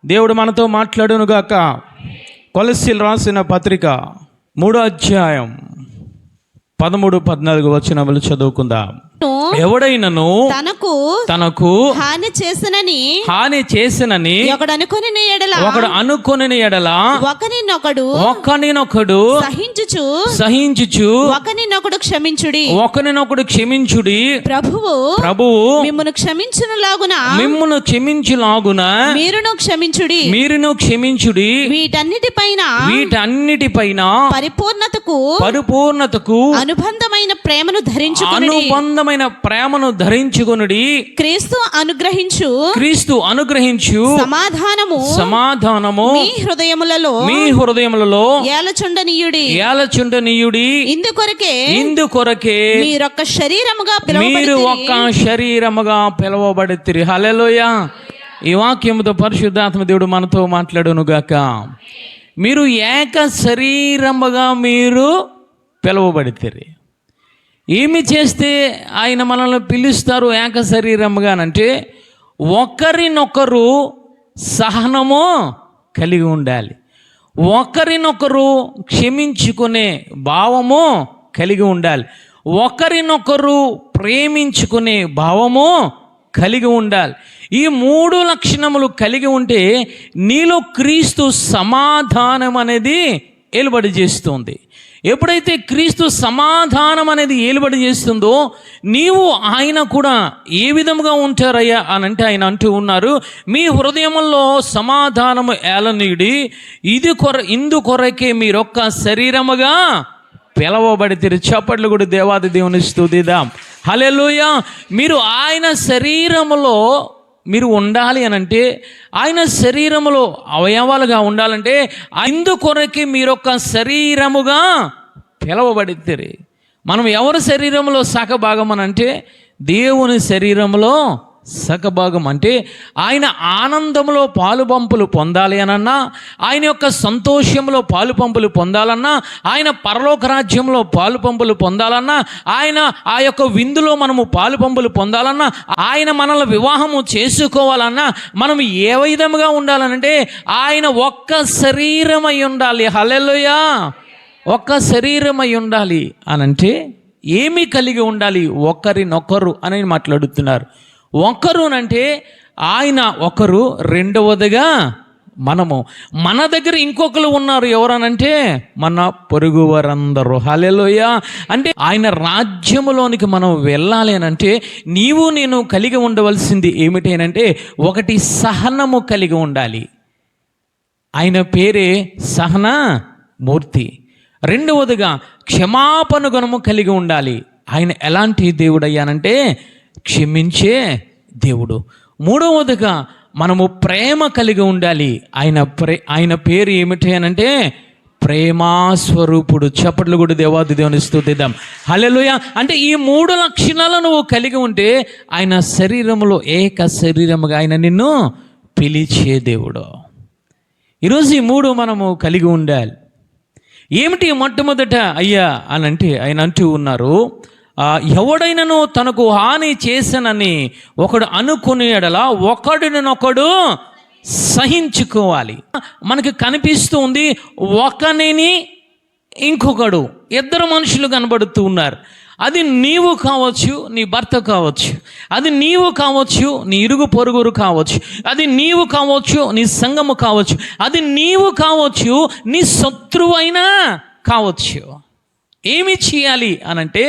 దేవుడు మనతో మాట్లాడునుగాక. కొలస్సీలు రాసిన పత్రిక 3వ అధ్యాయం 13-14 వచనములు చదువుకుందాం. ఎవడైనను తనకు హాని చేసినని ఒకడు అనుకొనిన ఎడల ఒకనినొకడు సహించుచు ఒకనినొకడు క్షమించుడి. ప్రభువు మిమ్మును క్షమించులాగున మీరును క్షమించుడి. వీటన్నిటిపైన పరిపూర్ణతకు అనుబంధమైన ప్రేమను ధరించుకొనుడి. క్రీస్తు అనుగ్రహించు సమాధానము మీ హృదయములలో ఏలచుండనీయుడి. ఇందుకొరకే మీరు ఒక్క శరీరముగా పిలువబడితిరి. హల్లెలూయా. ఈ వాక్యముతో పరిశుద్ధాత్మ దేవుడు మనతో మాట్లాడునుగాక. మీరు ఏక శరీరముగా మీరు పిలువబడితిరి. ఏమి చేస్తే ఆయన మనల్ని పిలుస్తారు ఏక శరీరముగా అంటే, ఒకరినొకరు సహనము కలిగి ఉండాలి, ఒకరినొకరు క్షమించుకునే భావము కలిగి ఉండాలి, ఒకరినొకరు ప్రేమించుకునే భావము కలిగి ఉండాలి. ఈ 3 లక్షణములు కలిగి ఉంటే నీలో క్రీస్తు సమాధానం అనేది ఏలుబడి చేస్తుంది. ఎప్పుడైతే క్రీస్తు సమాధానం అనేది ఏలుబడి చేస్తుందో నీవు ఆయన కూడా ఏ విధముగా ఉంటారయ్యా అని అంటే ఆయన అంటూ ఉన్నారు, మీ హృదయములో సమాధానము ఏలనీయుడి. ఇందుకొరకే మీరొక్క శరీరముగా పిలవబడితే. చప్పట్లు కూడా దేవాది దేవుని స్తుతిద్దాం. హల్లెలూయా. మీరు ఆయన శరీరములో మీరు ఉండాలి అని అంటే, ఆయన శరీరములో అవయవాలుగా ఉండాలంటే అందుకొరకే మీరొక శరీరముగా పిలవబడితే. మనం ఎవరి శరీరంలో సగభాగం అని అంటే దేవుని శరీరంలో సగభాగం. అంటే ఆయన ఆనందంలో పాలుపంపులు పొందాలి అనన్నా, ఆయన యొక్క సంతోషంలో పాలుపంపులు పొందాలన్నా, ఆయన పరలోక రాజ్యంలో పాలుపంపులు పొందాలన్నా, ఆయన ఆ యొక్క విందులో మనము పాలుపంపులు పొందాలన్నా, ఆయన మనల్ని వివాహము చేసుకోవాలన్నా మనం ఏ విధముగా ఉండాలనంటే ఆయన ఒక్క శరీరమై ఉండాలి. హల్లెలూయా. ఒక్క శరీరమై ఉండాలి అనంటే ఏమి కలిగి ఉండాలి? ఒకరినొకరు అని మాట్లాడుతున్నారు. ఒకరునంటే ఆయన ఒకరు, రెండవదిగా మనము. మన దగ్గర ఇంకొకరు ఉన్నారు. ఎవరనంటే మన పొరుగు వారందరూ. హల్లెలూయా. అంటే ఆయన రాజ్యములోనికి మనం వెళ్ళాలి అనంటే నీవు నేను కలిగి ఉండవలసింది ఏమిటేనంటే, ఒకటి సహనము కలిగి ఉండాలి. ఆయన పేరే సహన మూర్తి. రెండవదిగా క్షమాపణ గుణము కలిగి ఉండాలి. ఆయన ఎలాంటి దేవుడు అయ్యానంటే క్షమించే దేవుడు. మూడవదిగా మనము ప్రేమ కలిగి ఉండాలి. ఆయన పేరు ఏమిటి అనంటే ప్రేమాస్వరూపుడు. చప్పట్లు కూడా దేవాది దేవుని స్తుతిద్దాం. హల్లెలూయా. అంటే ఈ 3 లక్షణాలు నువ్వు కలిగి ఉంటే ఆయన శరీరములో ఏక శరీరముగా ఆయన నిన్ను పిలిచే దేవుడు. ఈరోజు ఈ 3 మనము కలిగి ఉండాలి. ఏమిటి మొట్టమొదట అయ్యా అని అంటే ఆయన అంటూ ఉన్నారు, ఎవడైనను తనకు హాని చేసనని ఒకడు అనుకునే ఎడల ఒకడినొకడు సహించుకోవాలి. మనకి కనిపిస్తూ ఉంది ఒకనిని ఇంకొకడు, 2 మనుషులు కనబడుతూ ఉన్నారు. అది నీవు కావచ్చు, నీ భర్త కావచ్చు, అది నీవు కావచ్చు, నీ ఇరుగు పొరుగురు కావచ్చు, అది నీవు కావచ్చు, నీ సంఘము కావచ్చు, అది నీవు కావచ్చు, నీ శత్రువైనా కావచ్చు. ఏమి చేయాలి అనంటే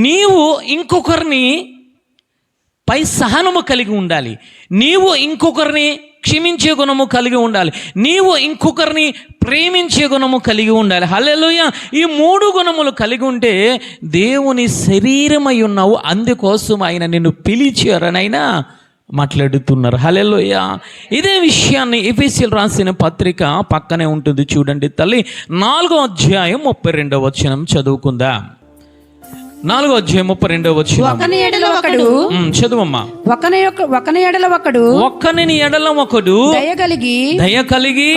నీవు ఇంకొకరిని పై సహనము కలిగి ఉండాలి, నీవు ఇంకొకరిని క్షమించే గుణము కలిగి ఉండాలి, నీవు ఇంకొకరిని ప్రేమించే గుణము కలిగి ఉండాలి. హల్లెలూయా. ఈ 3 గుణములు కలిగి ఉంటే దేవుని శరీరమై ఉన్నావు. అందుకోసం ఆయన నిన్ను పిలిచారనైనా మాట్లాడుతున్నారు. హల్లెలూయా. ఇదే విషయాన్ని ఎఫెసీయులు రాసిన పత్రిక పక్కనే ఉంటుంది చూడండి తల్లి. 4వ అధ్యాయం 32వ వచనం చదువుకుందాం. 4వ అధ్యాయం 32వ వచనం. ఒకని ఎడల ఒకడు చదువమ్మా. ఒకని ఎడల ఒకడు ఒక్కని ఎడల ఒకడు దయ కలిగి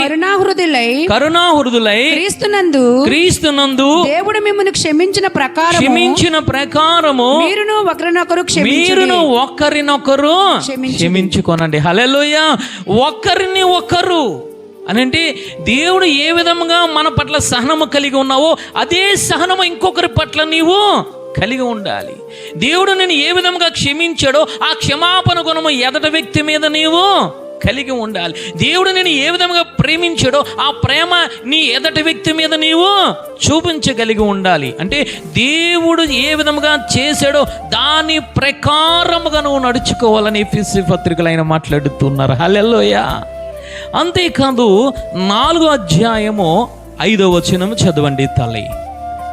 కరుణాహృదులై క్రీస్తునందు దేవుడు మిమ్మల్ని క్షమించిన ప్రకారము మీరును ఒకరినొకరు క్షమించుకోనండి. హల్లెలూయా. ఒకరిని ఒకరు అనంటే దేవుడు ఏ విధంగా మన పట్ల సహనము కలిగి ఉన్నావో అదే సహనము ఇంకొకరి పట్ల నీవు కలిగి ఉండాలి. దేవుడు నేను ఏ విధంగా క్షమించాడో ఆ క్షమాపణ గుణము ఎదటి వ్యక్తి మీద నీవు కలిగి ఉండాలి. దేవుడు నేను ఏ విధంగా ప్రేమించాడో ఆ ప్రేమ నీ ఎదటి వ్యక్తి మీద నీవు చూపించగలిగి ఉండాలి. అంటే దేవుడు ఏ విధంగా చేశాడో దాని ప్రకారముగా నువ్వు నడుచుకోవాలని ఎఫెసీ పత్రికలు ఆయన మాట్లాడుతున్నారు. హల్లెలూయా. అంతేకాదు 4వ అధ్యాయము 5వ వచనం చదవండి తల్లి.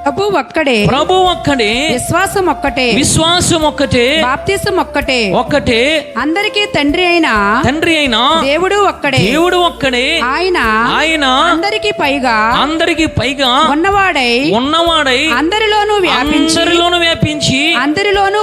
ప్రభు ఒక్కడే విశ్వాసం ఒక్కటే బాప్తిసం ఒక్కటే అందరికీ తండ్రి అయిన దేవుడు ఒక్కడే ఆయన అందరికీ పైగా ఉన్నవాడై అందరిలోనూ వ్యాపించి అందరిలోనూ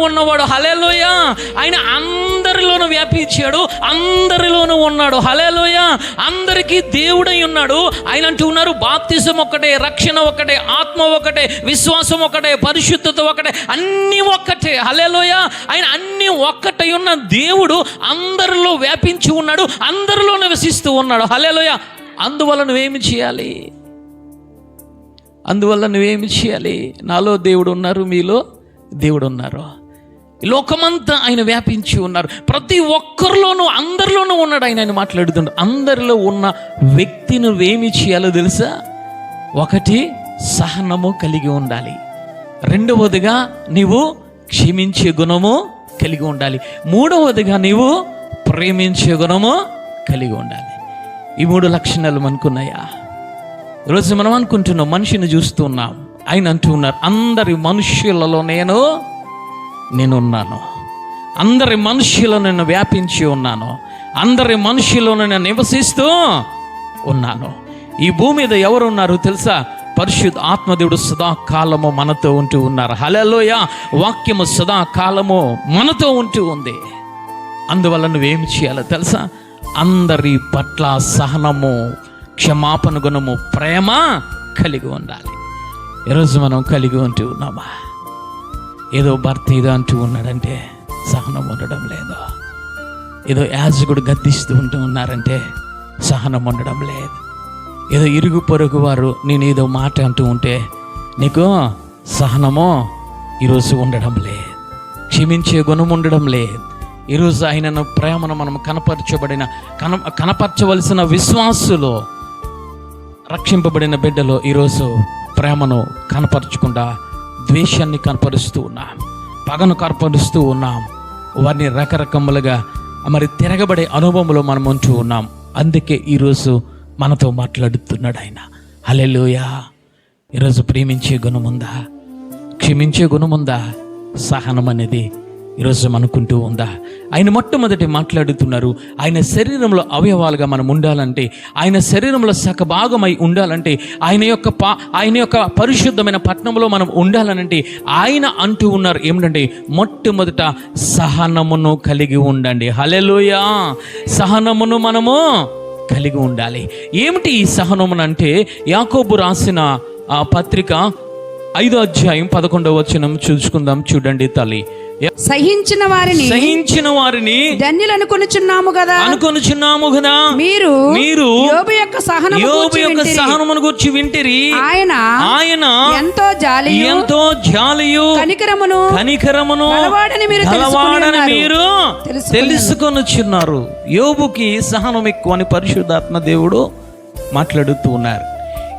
ఉన్నవాడు. హల్లెలూయా. ఆయన అందరిలోనూ వ్యాపించాడు, అందరిలోనూ ఉన్నాడు. హల్లెలూయా. అందరికీ దేవుడై ఉన్నాడు. ఆయన అంటూ ఉన్నారు బాప్తిసం ఒక్కటే, రక్షణ ఒకటే, ఆత్మ ఒకటే, విశ్వాసం ఒకటే, పరిశుద్ధత ఒకటే, అన్ని ఒక్కటే. హల్లెలూయా. ఆయన అన్ని ఒక్కటై ఉన్న దేవుడు అందరిలో వ్యాపించి ఉన్నాడు, అందరిలో నివసిస్తూ ఉన్నాడు. హల్లెలూయా. అందువల్ల నువ్వేమి చేయాలి? నాలో దేవుడు ఉన్నారు, మీలో దేవుడు ఉన్నారు. లోకమంతా ఆయన వ్యాపించి ఉన్నారు. ప్రతి ఒక్కరిలోనూ అందరిలోనూ ఉన్నాడు. ఆయన మాట్లాడుతున్నాడు. అందరిలో ఉన్న వ్యక్తి నువ్వేమి చేయాలో తెలుసా? ఒకటి, సహనము కలిగి ఉండాలి. రెండవదిగా నీవు క్షమించే గుణము కలిగి ఉండాలి. మూడవదిగా నీవు ప్రేమించే గుణము కలిగి ఉండాలి. ఈ 3 లక్షణాలు మనకున్నాయా? ఈరోజు మనం అనుకుంటున్నాం, మనిషిని చూస్తున్నాం. ఆయన అంటూ ఉన్నారు అందరి మనుష్యులలో నేనున్నాను, అందరి మనుష్యులో నేను వ్యాపించి ఉన్నాను, అందరి మనుష్యులో నేను నివసిస్తూ ఉన్నాను. ఈ భూమి మీద ఎవరున్నారు తెలుసా? పరిశుద్ధ ఆత్మదేవుడు సదాకాలము మనతో ఉంటూ ఉన్నారు. హల్లెలూయా. వాక్యము సదాకాలము మనతో ఉంటూ ఉంది. అందువల్ల నువ్వేమి చేయాలో తెలుసా? అందరి పట్ల సహనము, క్షమాపణ గుణము, ప్రేమ కలిగి ఉండాలి. ఈరోజు మనం కలిగి ఉంటూ ఉన్నామా? ఏదో భర్త ఏదో అంటూ ఉన్నాడంటే సహనం ఉండడం లేదు. ఏదో యాజకుడు గద్దిస్తూ ఉంటూ ఉన్నారంటే సహనం ఉండడం లేదు. ఏదో ఇరుగు పొరుగు వారు నేను ఏదో మాట అంటూ ఉంటే నీకు సహనమో ఈరోజు ఉండడం లేదు, క్షమించే గుణం ఉండడం లేదు. ఈరోజు ఆయనను ప్రేమను మనం కనపరచవలసిన విశ్వాసులో, రక్షింపబడిన బిడ్డలో ఈరోజు ప్రేమను కనపరచకుండా ద్వేషాన్ని కనపరుస్తూ ఉన్నాం, పగను కనపరుస్తూ ఉన్నాం. వారిని రకరకములుగా మరి తిరగబడే అనుభవంలో మనం ఉంటూ ఉన్నాం. అందుకే ఈరోజు మనతో మాట్లాడుతున్నాడు ఆయన. హల్లెలూయా. ఈరోజు ప్రేమించే గుణముందా? క్షమించే గుణముందా? సహనం అనేది ఈరోజు మనకుంటూ ఉందా? ఆయన మొట్టమొదటి మాట్లాడుతున్నారు. ఆయన శరీరంలో అవయవాలుగా మనం ఉండాలంటే, ఆయన శరీరంలో సగభాగమై ఉండాలంటే, ఆయన యొక్క పరిశుద్ధమైన పట్టణంలో మనం ఉండాలనంటే ఆయన అంటూ ఉన్నారు ఏమిటంటే మొట్టమొదట సహనమును కలిగి ఉండండి. హల్లెలూయా. సహనమును మనము కలిగి ఉండాలి. ఏమిటి ఈ సహనమును అంటే? యాకోబు రాసిన ఆ పత్రిక 5వ అధ్యాయం 11వ వచనం చూసుకుందాం. చూడండి తల్లి. సహించిన వారిని ధన్యులు అనుకొనుచున్నాము కదా. మీరు యోబు యొక్క సహనమును గూర్చి వింటిరి. ఆయన ఎంతో జాలియు కనికరమును గలవాడని మీరు తెలుసుకొనుచున్నారు. యోబుకి సహనం ఎక్కువ అని పరిశుద్ధాత్మ దేవుడు మాట్లాడుతూ ఉన్నారు.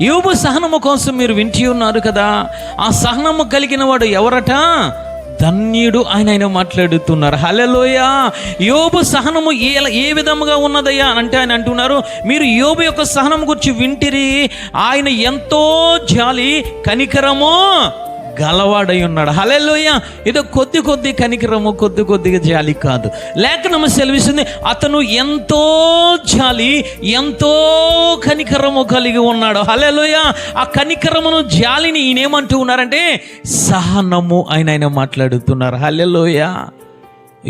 యోబు సహనము కోసం మీరు వింటి ఉన్నారు కదా. ఆ సహనము కలిగిన వాడు ఎవరట? ధన్యుడు. ఆయన మాట్లాడుతున్నారు. హల్లెలూయా. యోబు సహనము ఏ విధముగా ఉన్నదయ్యా అంటే ఆయన అంటున్నారు, మీరు యోబు యొక్క సహనం గురించి వింటిరి. ఆయన ఎంతో జాలి కనికరము గలవాడై ఉన్నాడు. హల్లెలూయా. ఏదో కొద్ది కనికరము, కొద్దిగా జాలి కాదు. లేఖనము సెలవిస్తుంది, అతను ఎంతో జాలి, ఎంతో కనికరము కలిగి ఉన్నాడు. హల్లెలూయా. ఆ కనికరమును, జాలిని ఈయనేమంటూ ఉన్నారంటే సహనము ఆయన మాట్లాడుతున్నారు. హల్లెలూయా.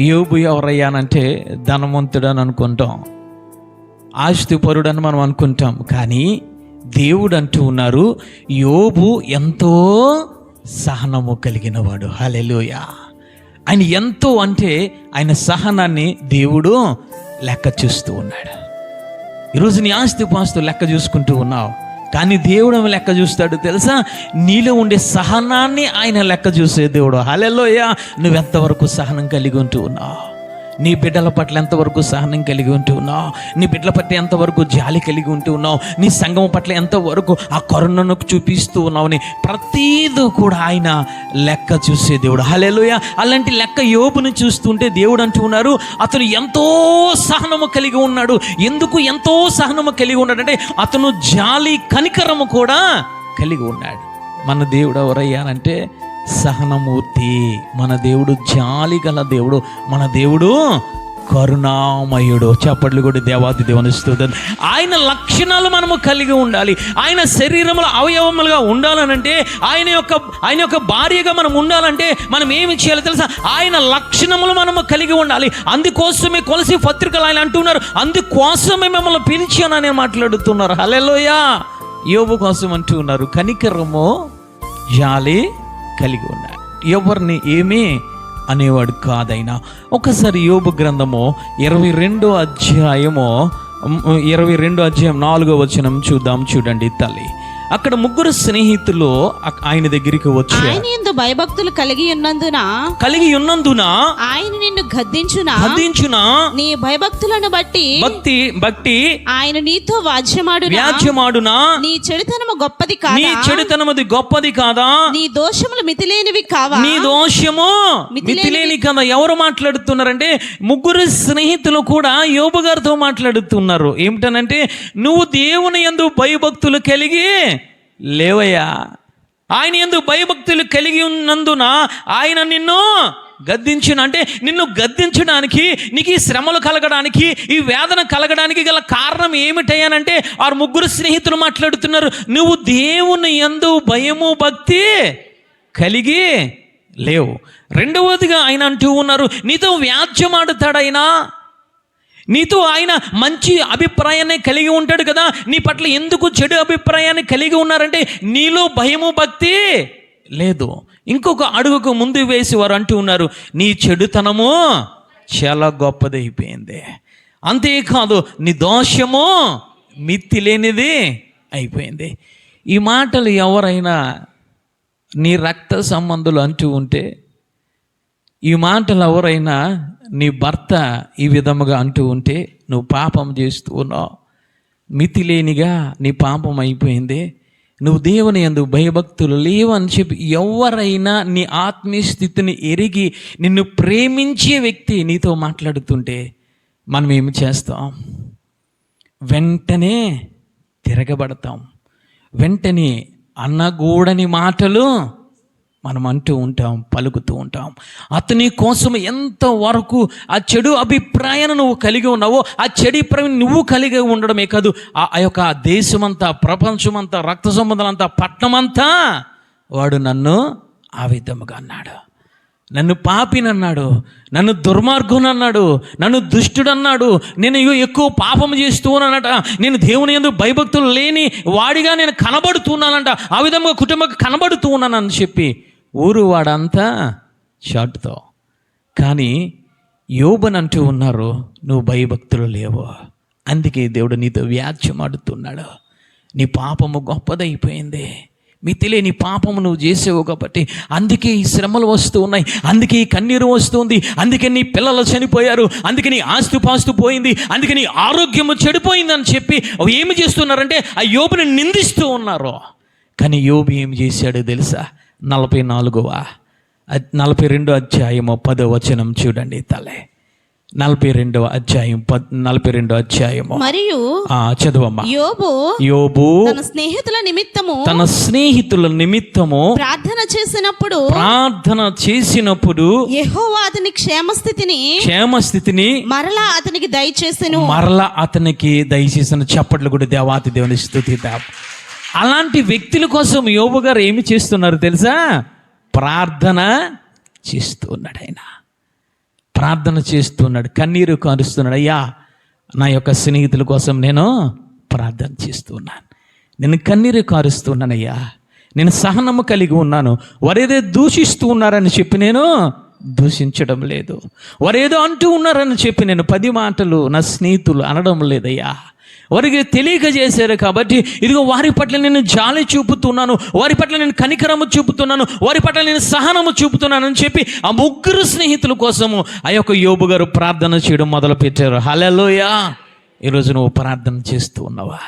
యోబు ఎవరయ్యానంటే ధనవంతుడు అని అనుకుంటాం, ఆస్తిపరుడు అని మనం అనుకుంటాం. కానీ దేవుడు అంటూ ఉన్నారు, యోబు ఎంతో సహనము కలిగిన వాడు. హల్లెలూయా. ఆయన ఎంతో అంటే ఆయన సహనాన్ని దేవుడు లెక్క చూస్తూ ఉన్నాడు. ఈరోజు నీ ఆస్తిపాస్తులు లెక్క చూసుకుంటూ ఉన్నావు, కానీ దేవుడు లెక్క చూస్తాడు తెలుసా? నీలో ఉండే సహనాన్ని ఆయన లెక్క చూసే దేవుడు. హల్లెలూయా. నువ్వెంతవరకు సహనం కలిగి ఉంటూ ఉన్నావు? నీ బిడ్డల పట్ల ఎంతవరకు సహనం కలిగి ఉంటూ ఉన్నావు? నీ బిడ్డల పట్ల ఎంతవరకు జాలి కలిగి ఉంటూ ఉన్నావు? నీ సంఘం పట్ల ఎంతవరకు ఆ కరుణను చూపిస్తూ ఉన్నావు? నీ ప్రతీదీ కూడా ఆయన లెక్క చూసే దేవుడు. హల్లెలూయా. అలాంటి లెక్క యోబుని చూస్తుంటే దేవుడు అంటూ ఉన్నారు, అతను ఎంతో సహనము కలిగి ఉన్నాడు. ఎందుకు ఎంతో సహనము కలిగి ఉన్నాడంటే అతను జాలి, కనికరము కూడా కలిగి ఉన్నాడు. మన దేవుడు ఎవరయ్యానంటే సహనమూర్తి. మన దేవుడు జాలి గల దేవుడు. మన దేవుడు కరుణామయుడు. చప్పట్లు కూడా దేవాది దేవుని స్తుతి. ఆయన లక్షణాలు మనము కలిగి ఉండాలి. ఆయన శరీరముల అవయవములుగా ఉండాలనంటే, ఆయన యొక్క భార్యగా మనం ఉండాలంటే మనం ఏమి చేయాలి తెలుసా? ఆయన లక్షణములు మనము కలిగి ఉండాలి. అందుకోసమే కొలసి పత్రికలు ఆయన అంటున్నారు, అందుకోసమే మిమ్మల్ని పిలిచానని మాట్లాడుతున్నారు. హల్లెలూయా. యోబు కోసం అంటూ ఉన్నారు, కనికరము, జాలి కలిగి ఉన్నాడు. ఎవరిని ఏమీ అనేవాడు కాదైనా. ఒకసారి యోబు గ్రంథము 22వ అధ్యాయము 4వ వచనం చూడండి తల్లి. అక్కడ ముగ్గురు స్నేహితులు ఆయన దగ్గరికి వచ్చి, ఆయన యందు భయభక్తులు కలిగి ఉన్నందున ఆయన నిన్ను గద్దించునా నీ భయభక్తులను బట్టి ఆయన నీతో వ్యాజ్యమాడునా నీ చెడుతనము గొప్పది కాదా నీ దోషములు మితిలేనివి కావా నీ దోషము మితిలేని కదా. ఎవరు మాట్లాడుతున్నారంటే ముగ్గురు స్నేహితులు కూడా యోబు గారితో మాట్లాడుతున్నారు. ఏమిటనంటే, నువ్వు దేవుని యందు భయభక్తులు కలిగి లేవయ్యా. ఆయన యందు భయభక్తులు కలిగి ఉన్నందున ఆయన నిన్ను గద్దించిన, అంటే నిన్ను గద్దించడానికి, నీకు ఈ శ్రమలు కలగడానికి, ఈ వేదన కలగడానికి గల కారణం ఏమిటయ్యానంటే ఆ ముగ్గురు స్నేహితులు మాట్లాడుతున్నారు, నువ్వు దేవుని యందు భయము, భక్తి కలిగి లేవు. రెండవదిగా ఆయన అంటూ ఉన్నారు, నీతో వ్యాజ్యమాడుతాడైనా, నీతో ఆయన మంచి అభిప్రాయాన్ని కలిగి ఉంటాడు కదా, నీ పట్ల ఎందుకు చెడు అభిప్రాయాన్ని కలిగి ఉన్నారంటే నీలో భయము, భక్తి లేదు. ఇంకొక అడుగుకు ముందు వేసి వారు అంటూ ఉన్నారు, నీ చెడుతనము చాలా గొప్పదైపోయింది, అంతేకాదు నీ దోషము మిత్తి లేనిది అయిపోయింది. ఈ మాటలు ఎవరైనా నీ రక్త సంబంధులు అంటూ ఉంటే, ఈ మాటలు ఎవరైనా నీ భర్త ఈ విధముగా అంటూ ఉంటే, నువ్వు పాపం చేస్తూ ఉన్నావు, మితిలేనిగా నీ పాపం అయిపోయింది, నువ్వు దేవుని యందు భయభక్తులు లేవు అని చెప్పి ఎవరైనా నీ ఆత్మీయ స్థితిని ఎరిగి నిన్ను ప్రేమించే వ్యక్తి నీతో మాట్లాడుతుంటే మనం ఏమి చేస్తాం? వెంటనే తిరగబడతాం. వెంటనే అన్నగూడని మాటలు మనం అంటూ ఉంటాం, పలుకుతూ ఉంటాం. అతని కోసం ఎంతవరకు ఆ చెడు అభిప్రాయాన్ని నువ్వు కలిగి ఉన్నావో, ఆ చెడు అభిప్రాయం నువ్వు కలిగి ఉండడమే కాదు, ఆ యొక్క దేశమంతా, ప్రపంచమంతా, రక్త సంబంధాలంతా, పట్టణమంతా వాడు నన్ను ఆ విధముగా అన్నాడు, నన్ను పాపినన్నాడు, నన్ను దుర్మార్గునన్నాడు, నన్ను దుష్టుడన్నాడు, నేను ఎక్కువ పాపం చేస్తూ ఉన్నానట, నేను దేవుని యందు భయభక్తులు లేని వాడిగా నేను కనబడుతున్నానంట, ఆ విధంగా కుటుంబం కనబడుతూ ఉన్నానని చెప్పి ఊరు వాడంతా చాటుతో. కానీ యోబుని అంటూ ఉన్నారు, నువ్వు భయభక్తులు లేవు, అందుకే దేవుడు నీతో వ్యాజ్యమాడుతున్నాడు, నీ పాపము గొప్పదైపోయింది, మితిలేని పాపము నువ్వు చేసేవు కాబట్టి అందుకే ఈ శ్రమలు వస్తూ ఉన్నాయి, అందుకే ఈ కన్నీరు వస్తుంది, అందుకే నీ పిల్లలు చనిపోయారు, అందుకే నీ ఆస్తిపాస్తు పోయింది, అందుకే నీ ఆరోగ్యము చెడిపోయిందని చెప్పి ఏమి చేస్తున్నారంటే ఆ యోబుని నిందిస్తూ ఉన్నారు. కానీ యోబు ఏమి చేశాడో తెలుసా? 42వ అధ్యాయము 10వ వచనం చూడండి తలే. 42వ అధ్యాయం 42వ అధ్యాయము మరియు చదువమ్మా. యోబు తన స్నేహితుల నిమిత్తము ప్రార్థన చేసినప్పుడు యెహోవా అతని క్షేమస్థితిని మరలా అతనికి దయచేసెను. చప్పట్లు కూడా దేవాతి దేవుని స్తుతిద్దాం. అలాంటి వ్యక్తుల కోసం యోబు గారు ఏమి చేస్తున్నారు తెలుసా? ప్రార్థన చేస్తున్నాడు. ఆయన ప్రార్థన చేస్తున్నాడు, కన్నీరు కారుస్తున్నాడు. అయ్యా, నా యొక్క స్నేహితుల కోసం నేను ప్రార్థన చేస్తున్నాను, నేను కన్నీరు కారుస్తున్నానయ్యా, నేను సహనము కలిగి ఉన్నాను. వారేదో దూషిస్తూ ఉన్నారని చెప్పి నేను దూషించడం లేదు, వారేదో అంటూ ఉన్నారని చెప్పి నేను 10 మాటలు నా స్నేహితులు అనడం లేదయ్యా. వారికి తెలియక చేశారు కాబట్టి ఇదిగో వారి పట్ల నేను జాలి చూపుతున్నాను, వారి పట్ల నేను కనికరము చూపుతున్నాను, వారి పట్ల నేను సహనము చూపుతున్నాను అని చెప్పి ఆ 3 స్నేహితుల కోసము ఆ యొక్క యోబు గారు ప్రార్థన చేయడం మొదలుపెట్టారు. హల్లెలూయా. ఈరోజు నువ్వు ప్రార్థన చేస్తూ ఉన్నావా?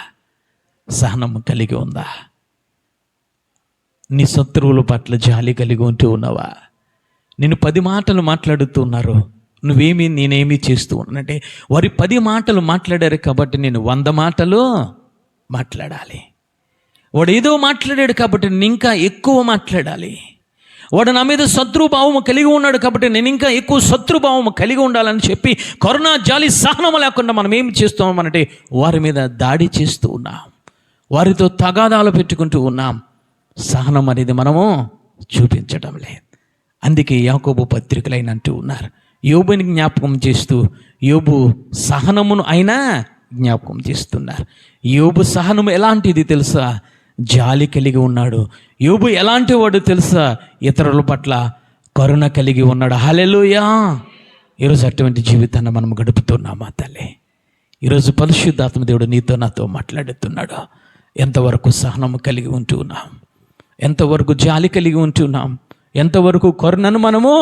సహనము కలిగి ఉందా? నీ శత్రువుల పట్ల జాలి కలిగి ఉంటూ ఉన్నావా? నేను 10 మాటలు మాట్లాడుతున్నారు, నేనేమి చేస్తూ ఉన్నానంటే వారి 10 మాటలు మాట్లాడారు కాబట్టి నేను 100 మాటలు మాట్లాడాలి. వాడు ఏదో మాట్లాడాడు కాబట్టి నేను ఇంకా ఎక్కువ మాట్లాడాలి. వాడు నా మీద శత్రుభావము కలిగి ఉన్నాడు కాబట్టి నేను ఇంకా ఎక్కువ శత్రుభావము కలిగి ఉండాలని చెప్పి కరుణ, జాలి, సహనము లేకుండా మనం ఏమి చేస్తున్నామంటే వారి మీద దాడి చేస్తూ ఉన్నాం, వారితో తగాదాలు పెట్టుకుంటూ ఉన్నాం. సహనం అనేది మనము చూపించడం లేదు. అందుకే యాకోబు పత్రికలు ఆయన అంటూ ఉన్నారు, యోబుని జ్ఞాపకం చేస్తూ యోబు సహనమును అయినా జ్ఞాపకం చేస్తున్నారు. యోబు సహనము ఎలాంటిది తెలుసా? జాలి కలిగి ఉన్నాడు. యోబు ఎలాంటి వాడు తెలుసా? ఇతరుల పట్ల కరుణ కలిగి ఉన్నాడు. హల్లెలూయా. ఈరోజు అటువంటి జీవితాన్ని మనం గడుపుతున్నామా తల్లి? ఈరోజు పరిశుద్ధాత్మ దేవుడు నీతో నాతో మాట్లాడుతున్నాడు. ఎంతవరకు సహనము కలిగి ఉంటూ ఉన్నాం? ఎంతవరకు జాలి కలిగి ఉంటున్నాం? ఎంతవరకు కరుణను మనము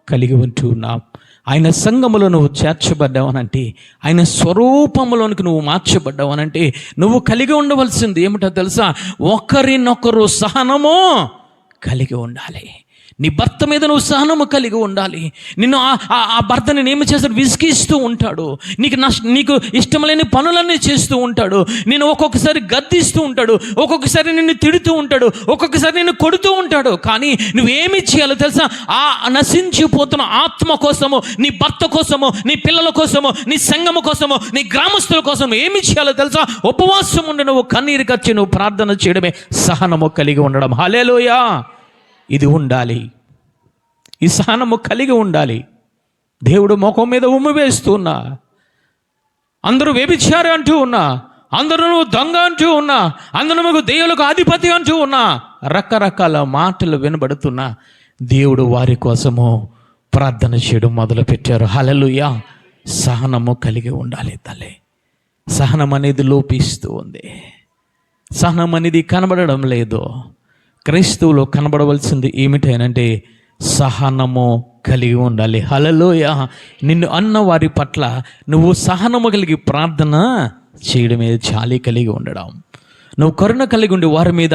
కలిగి ఉంటూ ఉన్నాం? ఆయన సంఘములో నువ్వు చేర్చబడ్డావనంటే, ఆయన స్వరూపములోనికి నువ్వు మార్చబడ్డావనంటే నువ్వు కలిగి ఉండవలసింది ఏమిటో తెలుసా? ఒకరినొకరు సహనము కలిగి ఉండాలి. నీ భర్త మీద నువ్వు సహనము కలిగి ఉండాలి. నిన్ను ఆ భర్త నేను ఏమి చేస్తాడు? విసిగిస్తూ ఉంటాడు, నీకు ఇష్టం లేని పనులన్నీ చేస్తూ ఉంటాడు, నేను ఒక్కొక్కసారి గద్దిస్తూ ఉంటాడు, ఒక్కొక్కసారి నిన్ను తిడుతూ ఉంటాడు, ఒక్కొక్కసారి నిన్ను కొడుతూ ఉంటాడు. కానీ నువ్వేమి చేయాలో తెలుసా? ఆ నశించిపోతున్న ఆత్మ కోసము, నీ భర్త కోసము, నీ పిల్లల కోసము, నీ సంఘము కోసము, నీ గ్రామస్తుల కోసం ఏమి చేయాలో తెలుసా? ఉపవాసం ఉండి నువ్వు కన్నీరు కచ్చి నువ్వు ప్రార్థన చేయడమే సహనము కలిగి ఉండడం. హల్లెలూయా. ఇది ఉండాలి, ఈ సహనము కలిగి ఉండాలి. దేవుడు ముఖం మీద ఉమ్మి వేస్తున్నా, అందరూ వ్యభిచారి అంటూ ఉన్నా, అందరూ నువ్వు దొంగ అంటూ ఉన్నా, అందరూ నువ్వు దెయ్యాలకు అధిపతి అంటూ ఉన్నా, రకరకాల మాటలు వినబడుతున్నా దేవుడు వారి కోసము ప్రార్థన చేయడం మొదలుపెట్టారు. హల్లెలూయా. సహనము కలిగి ఉండాలి తల్లి. సహనం అనేది లోపిస్తూ ఉంది, సహనం అనేది కనబడడం లేదు. క్రైస్తవులో కనబడవలసింది ఏమిటంటే సహనము కలిగి ఉండాలి. హల్లెలూయా. నిన్ను అన్న వారి పట్ల నువ్వు సహనము కలిగి ప్రార్థన చేయడమే జాలి కలిగి ఉండడం. నువ్వు కరుణ కలిగి ఉండి వారి మీద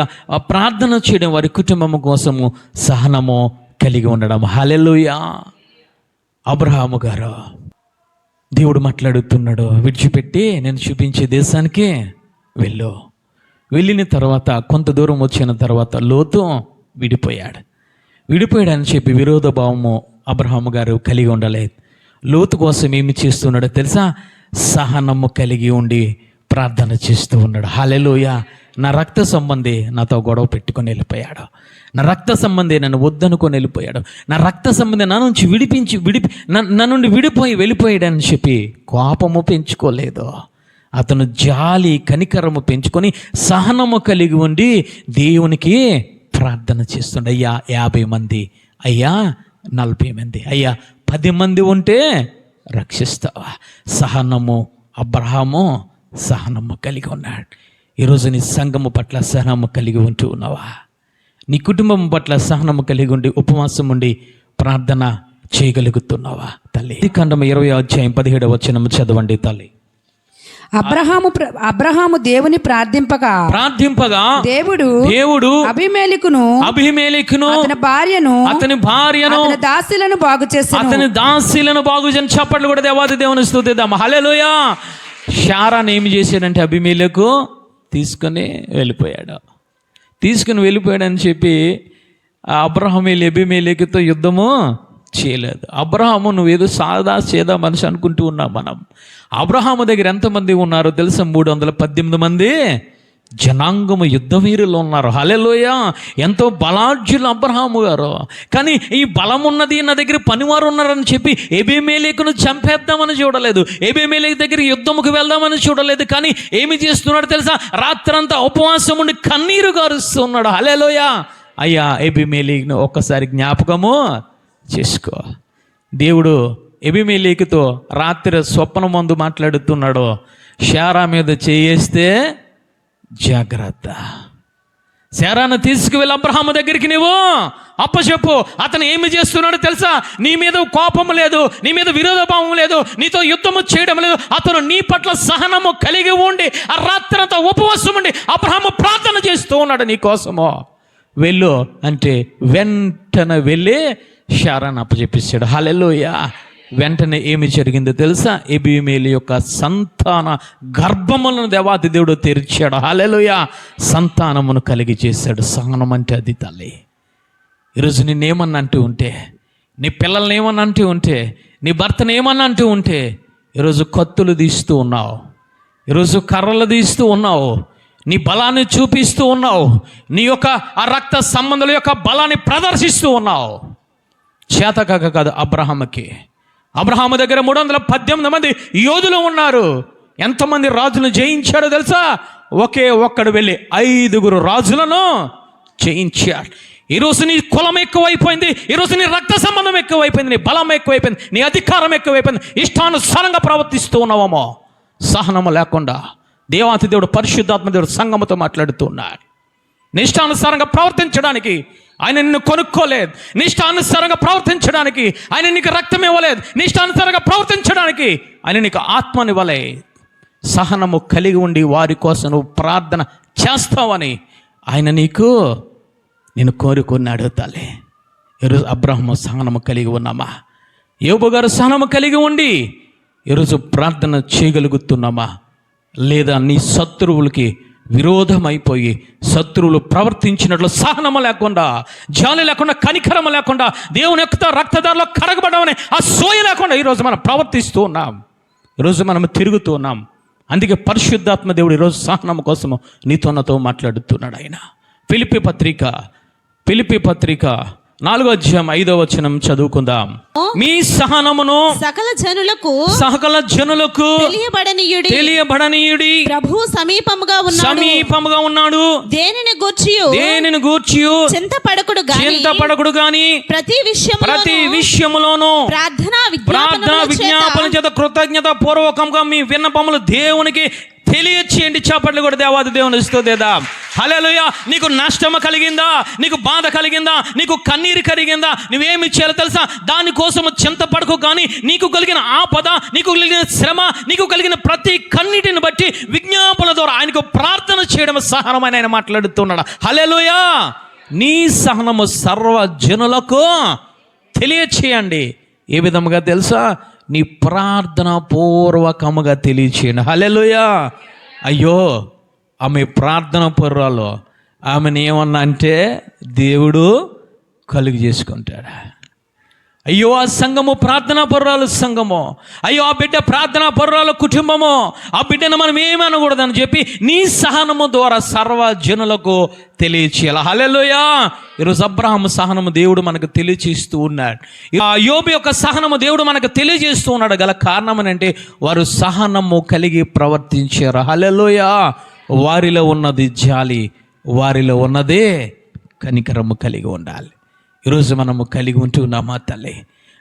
ప్రార్థన చేయడం, వారి కుటుంబము కోసము సహనము కలిగి ఉండడం. హల్లెలూయా. అబ్రహాము గారు దేవుడు మాట్లాడుతున్నాడు, విడిచిపెట్టి నేను చూపించే దేశానికి వెళ్ళు. వెళ్ళిన తర్వాత కొంత దూరం వచ్చిన తర్వాత లోతు విడిపోయాడని చెప్పి విరోధ భావము అబ్రహాము గారు కలిగి ఉండలేదు. లోతు కోసం ఏమి చేస్తున్నాడో తెలుసా? సహనము కలిగి ఉండి ప్రార్థన చేస్తూ ఉన్నాడు. హల్లెలూయా. నా రక్త సంబంధి నాతో గొడవ పెట్టుకొని వెళ్ళిపోయాడు, నా రక్త సంబంధి నన్ను వద్దనుకొని వెళ్ళిపోయాడు, నా రక్త సంబంధి నా నుంచి నా నుండి వెళ్ళిపోయాడని చెప్పి కోపము పెంచుకోలేదు. అతను జాలి కనికరము పెంచుకొని సహనము కలిగి ఉండి దేవునికి ప్రార్థన చేస్తుండే. అయ్యా 50 మంది, అయ్యా 40 మంది, అయ్యా 10 మంది ఉంటే రక్షిస్తావా? సహనము. అబ్రహాము సహనము కలిగి ఉన్నాడు. ఈరోజు నీ సంఘము పట్ల సహనము కలిగి ఉంటూ ఉన్నావా? నీ కుటుంబం పట్ల సహనము కలిగి ఉండి ఉపవాసం ఉండి ప్రార్థన చేయగలుగుతున్నావా తల్లి? కాండము 20వ అధ్యాయం 17వ వచనం చదవండి తల్లి. అబ్రహాము దేవుని ప్రార్థింపగా దేవుడు అబీమెలెకును అతని భార్యను దాసీలను బాగు చేసి చప్పట్లు కూడా దేవాది దేవుని స్తుతిద్దాం. హల్లెలూయా. శారాను ఏమి చేశాడంటే అబీమెలెకు తీసుకుని వెళ్ళిపోయాడని చెప్పి అబ్రహాము అబీమెలెకుతో యుద్ధము చేయలేదు. అబ్రహాము నువ్వేదో చేదా మనిషి అనుకుంటూ ఉన్నాం మనం. అబ్రహాము దగ్గర ఎంతమంది ఉన్నారో తెలుసా? 318 మంది జనాంగము యుద్ధ వీరులు ఉన్నారు. హల్లెలూయా. ఎంతో బలాఢ్యులు అబ్రహాము గారు. కానీ ఈ బలం ఉన్నది, నా దగ్గర పనివారు ఉన్నారని చెప్పి అబీమెలెకును చంపేద్దామని చూడలేదు, అబీమెలెకు దగ్గర యుద్ధముకు వెళ్దామని చూడలేదు. కానీ ఏమి చేస్తున్నాడు తెలుసా? రాత్రంతా ఉపవాసం ఉండి కన్నీరు గారుస్తూ ఉన్నాడు. హల్లెలూయా. అయ్యా అబీమెలెకును ఒక్కసారి జ్ఞాపకము చేసుకో. దేవుడు అబీమెలెకుతో రాత్రి స్వప్న మందు మాట్లాడుతున్నాడు. శారా మీద చేయేస్తే జాగ్రత్త. శారాను తీసుకువెళ్ళి అబ్రహాము దగ్గరికి నువ్వు అప్పచెప్పు. అతను ఏమి చేస్తున్నాడో తెలుసా? నీ మీద కోపం లేదు, నీ మీద విరోధభావం లేదు, నీతో యుద్ధము చేయడం లేదు. అతను నీ పట్ల సహనము కలిగి ఉండి ఆ రాత్రంతా ఉపవాసం ఉండి అబ్రహాము ప్రార్థన చేస్తూ ఉన్నాడు నీ కోసము. వెళ్ళు అంటే వెంటనే వెళ్ళి శారాను అప్పచెప్పిస్తాడు. హల్లెలూయా. వెంటనే ఏమి జరిగిందో తెలుసా? అబీమెలెకు యొక్క సంతాన గర్భములను దేవాది దేవుడు తెరిచాడు. హల్లెలూయా. సంతానమును కలిగి చేశాడు. సహనం అంటే అది తల్లి. ఈరోజు నిన్నేమన్నా అంటూ ఉంటే, నీ పిల్లల్ని ఏమన్నా అంటూ ఉంటే, నీ భర్తను ఏమన్నా అంటూ ఉంటే, ఈరోజు కత్తులు తీస్తూ ఉన్నావు, ఈరోజు కర్రలు తీస్తూ ఉన్నావు, నీ బలాన్ని చూపిస్తూ ఉన్నావు, నీ యొక్క ఆ రక్త సంబంధాల యొక్క బలాన్ని ప్రదర్శిస్తూ ఉన్నావు. చేతకాక కాదు అబ్రహాము దగ్గర 318 మంది యోధులు ఉన్నారు. ఎంతమంది రాజులను జయించాడో తెలుసా? ఒక్కడు వెళ్ళి 5 రాజులను జయించాడు. ఈరోజు నీ కులం ఎక్కువైపోయింది, ఈరోజు నీ రక్త సంబంధం ఎక్కువైపోయింది, నీ బలం ఎక్కువైపోయింది, నీ అధికారం ఎక్కువైపోయింది. ఇష్టానుసారంగా ప్రవర్తిస్తూ ఉన్నావేమో. సహనము లేకుండా దేవాతి దేవుడు పరిశుద్ధాత్మ దేవుడు సంఘముతో మాట్లాడుతూ ఉన్నాడు. నిష్టానుసారంగా ప్రవర్తించడానికి ఆయన నిన్ను కొనుక్కోలేదు. నిష్టానుసారంగా ప్రవర్తించడానికి ఆయన నీకు రక్తం ఇవ్వలేదు. నిష్టానుసారంగా ప్రవర్తించడానికి ఆయన నీకు ఆత్మనివ్వలే. సహనము కలిగి ఉండి వారి కోసం నువ్వు ప్రార్థన చేస్తావని ఆయన నేను కోరుకున్నాడు తల్లి. ఈరోజు అబ్రహాము సహనము కలిగి ఉన్నామా? యోబు గారు సహనము కలిగి ఉండి ఈరోజు ప్రార్థన చేయగలుగుతున్నామా? లేదా నీ శత్రువులకి విరోధమైపోయి శత్రువులు ప్రవర్తించినట్లు సహనము లేకుండా, జాలి లేకుండా, కనికరము లేకుండా, దేవుని యొక్క రక్తదారిలో కరగబడమని ఆ సోయ లేకుండా ఈరోజు మనం ప్రవర్తిస్తూ ఉన్నాం. ఈరోజు మనం తిరుగుతూ ఉన్నాం. అందుకే పరిశుద్ధాత్మ దేవుడు ఈరోజు సహనము కోసము నీతో మాట్లాడుతున్నాడు. ఆయన ఫిలిప్పీ పత్రిక 4వ అధ్యాయం 5వ వచనం చదువుకుందాం. మీ సహనమును సకల జనులకు తెలియబడనీయుడి. ప్రభువు సమీపముగా ఉన్నాడు. దేనిని గూర్చి చింతపడకుడు గాని ప్రతి విషయములోను ప్రార్థన విజ్ఞాపన చేత కృతజ్ఞత పూర్వకంగా మీ విన్నపములు దేవునికి తెలియచేయండి. చప్పట్లు కూడా దేవాది దేవుని స్తుతిద్దాం. హల్లెలూయా. నీకు నష్టము కలిగిందా, నీకు బాధ కలిగిందా, నీకు కన్నీరు కలిగిందా, నువ్వేమి చేయాలో తెలుసా? దానికోసం చింతపడకు. కానీ నీకు కలిగిన ఆపద, నీకు కలిగిన శ్రమ, నీకు కలిగిన ప్రతి కన్నీటిని బట్టి విజ్ఞాపన ద్వారా ఆయనకు ప్రార్థన చేయడం సహనమని ఆయన మాట్లాడుతున్నాడు. హల్లెలూయా. నీ సహనము సర్వజనులకు తెలియచేయండి. ఏ విధముగా తెలుసా? నీ ప్రార్థన పూర్వకముగా తెలియచేయండి. హల్లెలూయా. అయ్యో ఆమె ప్రార్థన పూర్వాలు ఆమెను ఏమన్నా అంటే దేవుడు కలుగు చేసుకుంటాడు. అయ్యో ఆ సంఘము ప్రార్థనా పరురాలు సంఘము, అయ్యో ఆ బిడ్డ ప్రార్థనా పరురాలు కుటుంబము, ఆ బిడ్డను మనం ఏమనకూడదని చెప్పి నీ సహనము ద్వారా సర్వజనులకు తెలియచేయాలి. హల్లెలూయా. ఈరోజు అబ్రహాము సహనము దేవుడు మనకు తెలియచేస్తూ ఉన్నాడు. ఆ యోబు యొక్క సహనము దేవుడు మనకు తెలియజేస్తూ ఉన్నాడు. గల కారణం అంటే వారు సహనము కలిగి ప్రవర్తించారు. హల్లెలూయా. వారిలో ఉన్నది జాలి, వారిలో ఉన్నదే కనికరము కలిగి ఉండాలి. ఈరోజు మనము కలిగి ఉంటున్నామా తల్లి?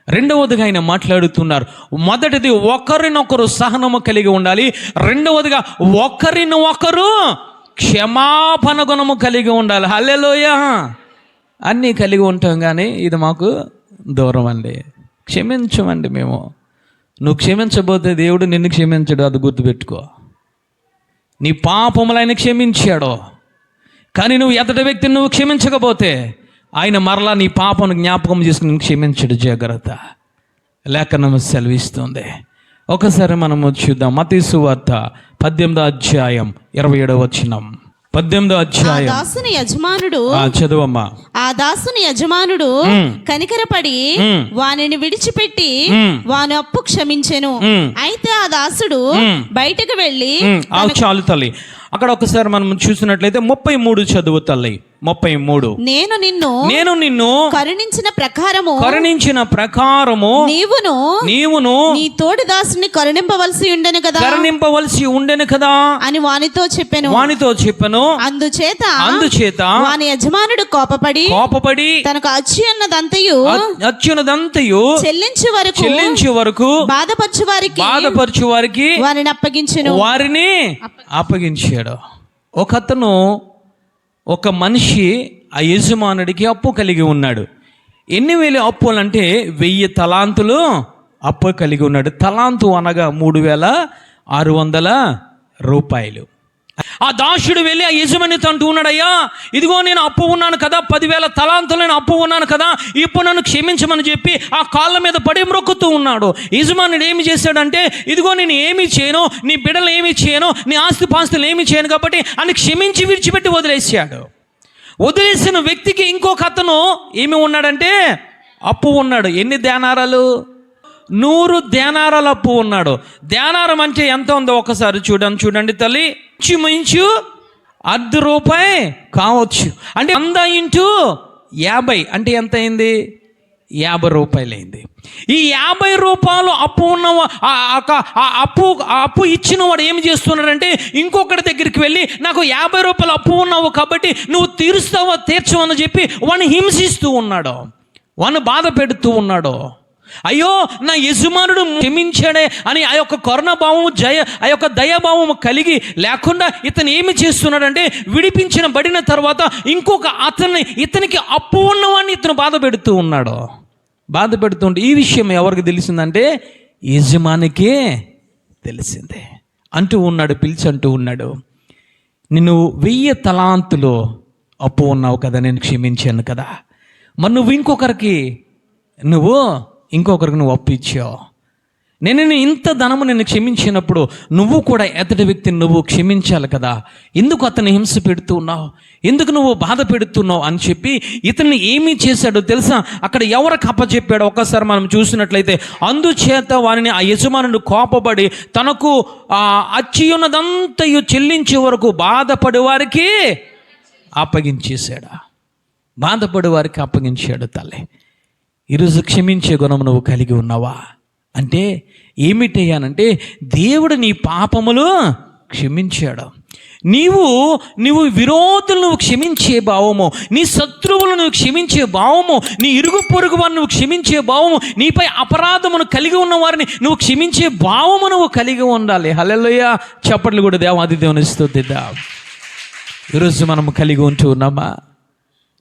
రెండవదిగా ఆయన మాట్లాడుతున్నారు. మొదటిది ఒకరినొకరు సహనము కలిగి ఉండాలి. రెండవదిగా ఒకరినొకరు క్షమాపణ గుణము కలిగి ఉండాలి. హల్లెలూయా. అన్నీ కలిగి ఉంటాం కానీ ఇది మాకు దూరం అండి. క్షమించమండి మేము. నువ్వు క్షమించబోతే దేవుడు నిన్ను క్షమించడు, అది గుర్తుపెట్టుకో. నీ పాపములు ఆయన క్షమించాడు. కానీ నువ్వు ఎదుటి వ్యక్తిని నువ్వు క్షమించకపోతే ఆయన మరలా నీ పాపను జ్ఞాపకం చేసుకుని క్షమించడు. జాగ్రత్త, లేఖనం సెలవిస్తుంది. ఒకసారి మనము చూద్దాం. మత్తయి సువార్త 18వ అధ్యాయం 27వ వచనం. 18వ అధ్యాయం. దాసుని యజమానుడు, చదువమ్మా. ఆ దాసుని యజమానుడు కనికరపడి వానిని విడిచిపెట్టి వాని అప్పు క్షమించెను. అయితే ఆ దాసుడు బయటకు వెళ్ళి చాలు తల్లి. అక్కడ ఒకసారి మనం చూసినట్లయితే 33 చదువు తల్లి. 33. నేను నిన్ను కరుణించిన ప్రకారము నీవును నీ తోటి దాసుని కరుణింపవలసి ఉండెను కదా అని వానితో చెప్పెను. అందుచేత వాని యజమానుడు కోపపడి తనకు అచ్చున్నదంతయు చెల్లించే వరకు బాధపరచు వారికి వారిని అప్పగించాడు. ఒక మనిషి ఆ యజమానుడికి అప్పు కలిగి ఉన్నాడు. ఎన్ని వేలు అప్పులు అంటే 1000 తలాంతులు అప్పు కలిగి ఉన్నాడు. తలాంతు అనగా 3600 రూపాయలు. ఆ దాసుడు వెళ్ళి ఆ యజమానితో అంటూ ఉన్నాడు, అయ్యా ఇదిగో నేను అప్పు ఉన్నాను కదా, 10,000 తలాంతులు నేను అప్పు ఉన్నాను కదా, ఇప్పుడు నన్ను క్షమించమని చెప్పి ఆ కాళ్ళ మీద పడి మ్రొక్కుతూ ఉన్నాడు. యజమానుడు ఏమి చేశాడంటే, ఇదిగో నేను ఏమి చేయను, నీ బిడ్డలు ఏమి చేయను, నీ ఆస్తి పాస్తులు ఏమి చేయను కాబట్టి అని క్షమించి విడిచిపెట్టి వదిలేశాడు. వదిలేసిన వ్యక్తికి ఇంకొక అతను ఏమి ఉన్నాడంటే అప్పు ఉన్నాడు. ఎన్ని దేనారాలు? 100 దేనారాలు అప్పు ఉన్నాడు. దేనారం అంటే ఎంత ఉందో ఒకసారి చూడండి తల్లి. ఇంచుమించు ₹1/2 కావచ్చు. అంటే 100 × 50 అంటే ఎంత అయింది? ₹50 అయింది. ఈ ₹50 అప్పు ఉన్న అప్పు ఇచ్చిన వాడు ఏమి చేస్తున్నాడంటే ఇంకొకటి దగ్గరికి వెళ్ళి నాకు ₹50 అప్పు ఉన్నావు కాబట్టి నువ్వు తీర్చవని చెప్పి వాడిని హింసిస్తూ ఉన్నాడు, వాడిని బాధ పెడుతూ ఉన్నాడు. అయ్యో నా యజమానుడు క్షమించాడే అని ఆ యొక్క కరుణాభావము ఆ యొక్క దయాభావము కలిగి లేకుండా ఇతను ఏమి చేస్తున్నాడంటే బడిన తర్వాత ఇంకొక ఇతనికి అప్పు ఉన్నవాడిని ఇతను బాధ పెడుతుంటే ఈ విషయం ఎవరికి తెలిసిందంటే యజమానికే తెలిసిందే. పిలిచి అంటూ ఉన్నాడు, నిన్ను 1000 తలాంతులు అప్పు ఉన్నావు కదా, నేను క్షమించాను కదా, మరి నువ్వు ఇంకొకరికి నువ్వు అప్పు ఇచ్చావు. నేను ఇంత ధనము నేను క్షమించినప్పుడు నువ్వు కూడా ఎదుటి వ్యక్తిని నువ్వు క్షమించాలి కదా, ఎందుకు అతన్ని హింస పెడుతూ ఉన్నావు, ఎందుకు నువ్వు బాధ పెడుతున్నావు అని చెప్పి ఇతన్ని ఏమీ చేశాడో తెలుసా? అక్కడ ఎవరికి అప్పచెప్పాడో ఒకసారి మనం చూసినట్లయితే, అందుచేత వారిని ఆ యజమానుడు కోపపడి తనకు అచ్చి ఉన్నదంతయు చెల్లించే వరకు బాధపడే వారికి అప్పగించాడు. తల్లి, ఈరోజు క్షమించే గుణం నువ్వు కలిగి ఉన్నావా అంటే ఏమిటయ్యానంటే దేవుడు నీ పాపములు క్షమించాడు. నీవు విరోధులు నువ్వు క్షమించే భావము, నీ శత్రువులు నువ్వు క్షమించే భావము, నీ ఇరుగు పొరుగు వారిని నువ్వు క్షమించే భావము, నీపై అపరాధమును కలిగి ఉన్న వారిని నువ్వు క్షమించే భావము నువ్వు కలిగి ఉండాలి. హల్లెలూయా. చప్పట్లు కూడా దేవాది దేవుని స్తుతిద్దాం. ఈరోజు మనము కలిగి ఉంటూ ఉన్నామా?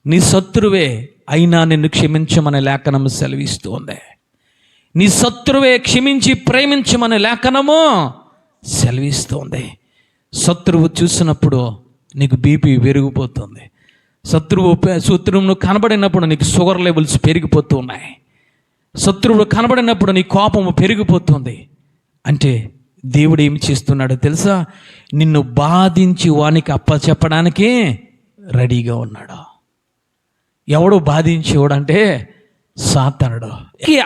నీ శత్రువే అయినా నిన్ను క్షమించమనే లేఖనం సెలవిస్తూ ఉంది. నీ శత్రువే క్షమించి ప్రేమించమనే లేఖనము సెలవిస్తుంది. శత్రువు చూసినప్పుడు నీకు బీపీ పెరిగిపోతుంది. శత్రువును కనబడినప్పుడు నీకు షుగర్ లెవెల్స్ పెరిగిపోతూ ఉన్నాయి. శత్రువుడు కనబడినప్పుడు నీ కోపము పెరిగిపోతుంది. అంటే దేవుడు ఏమి చేస్తున్నాడో తెలుసా? నిన్ను బాధించి వానికి అప్పచెప్పడానికి రెడీగా ఉన్నాడు. ఎవడు బాధించేవాడంటే సాతానుడు.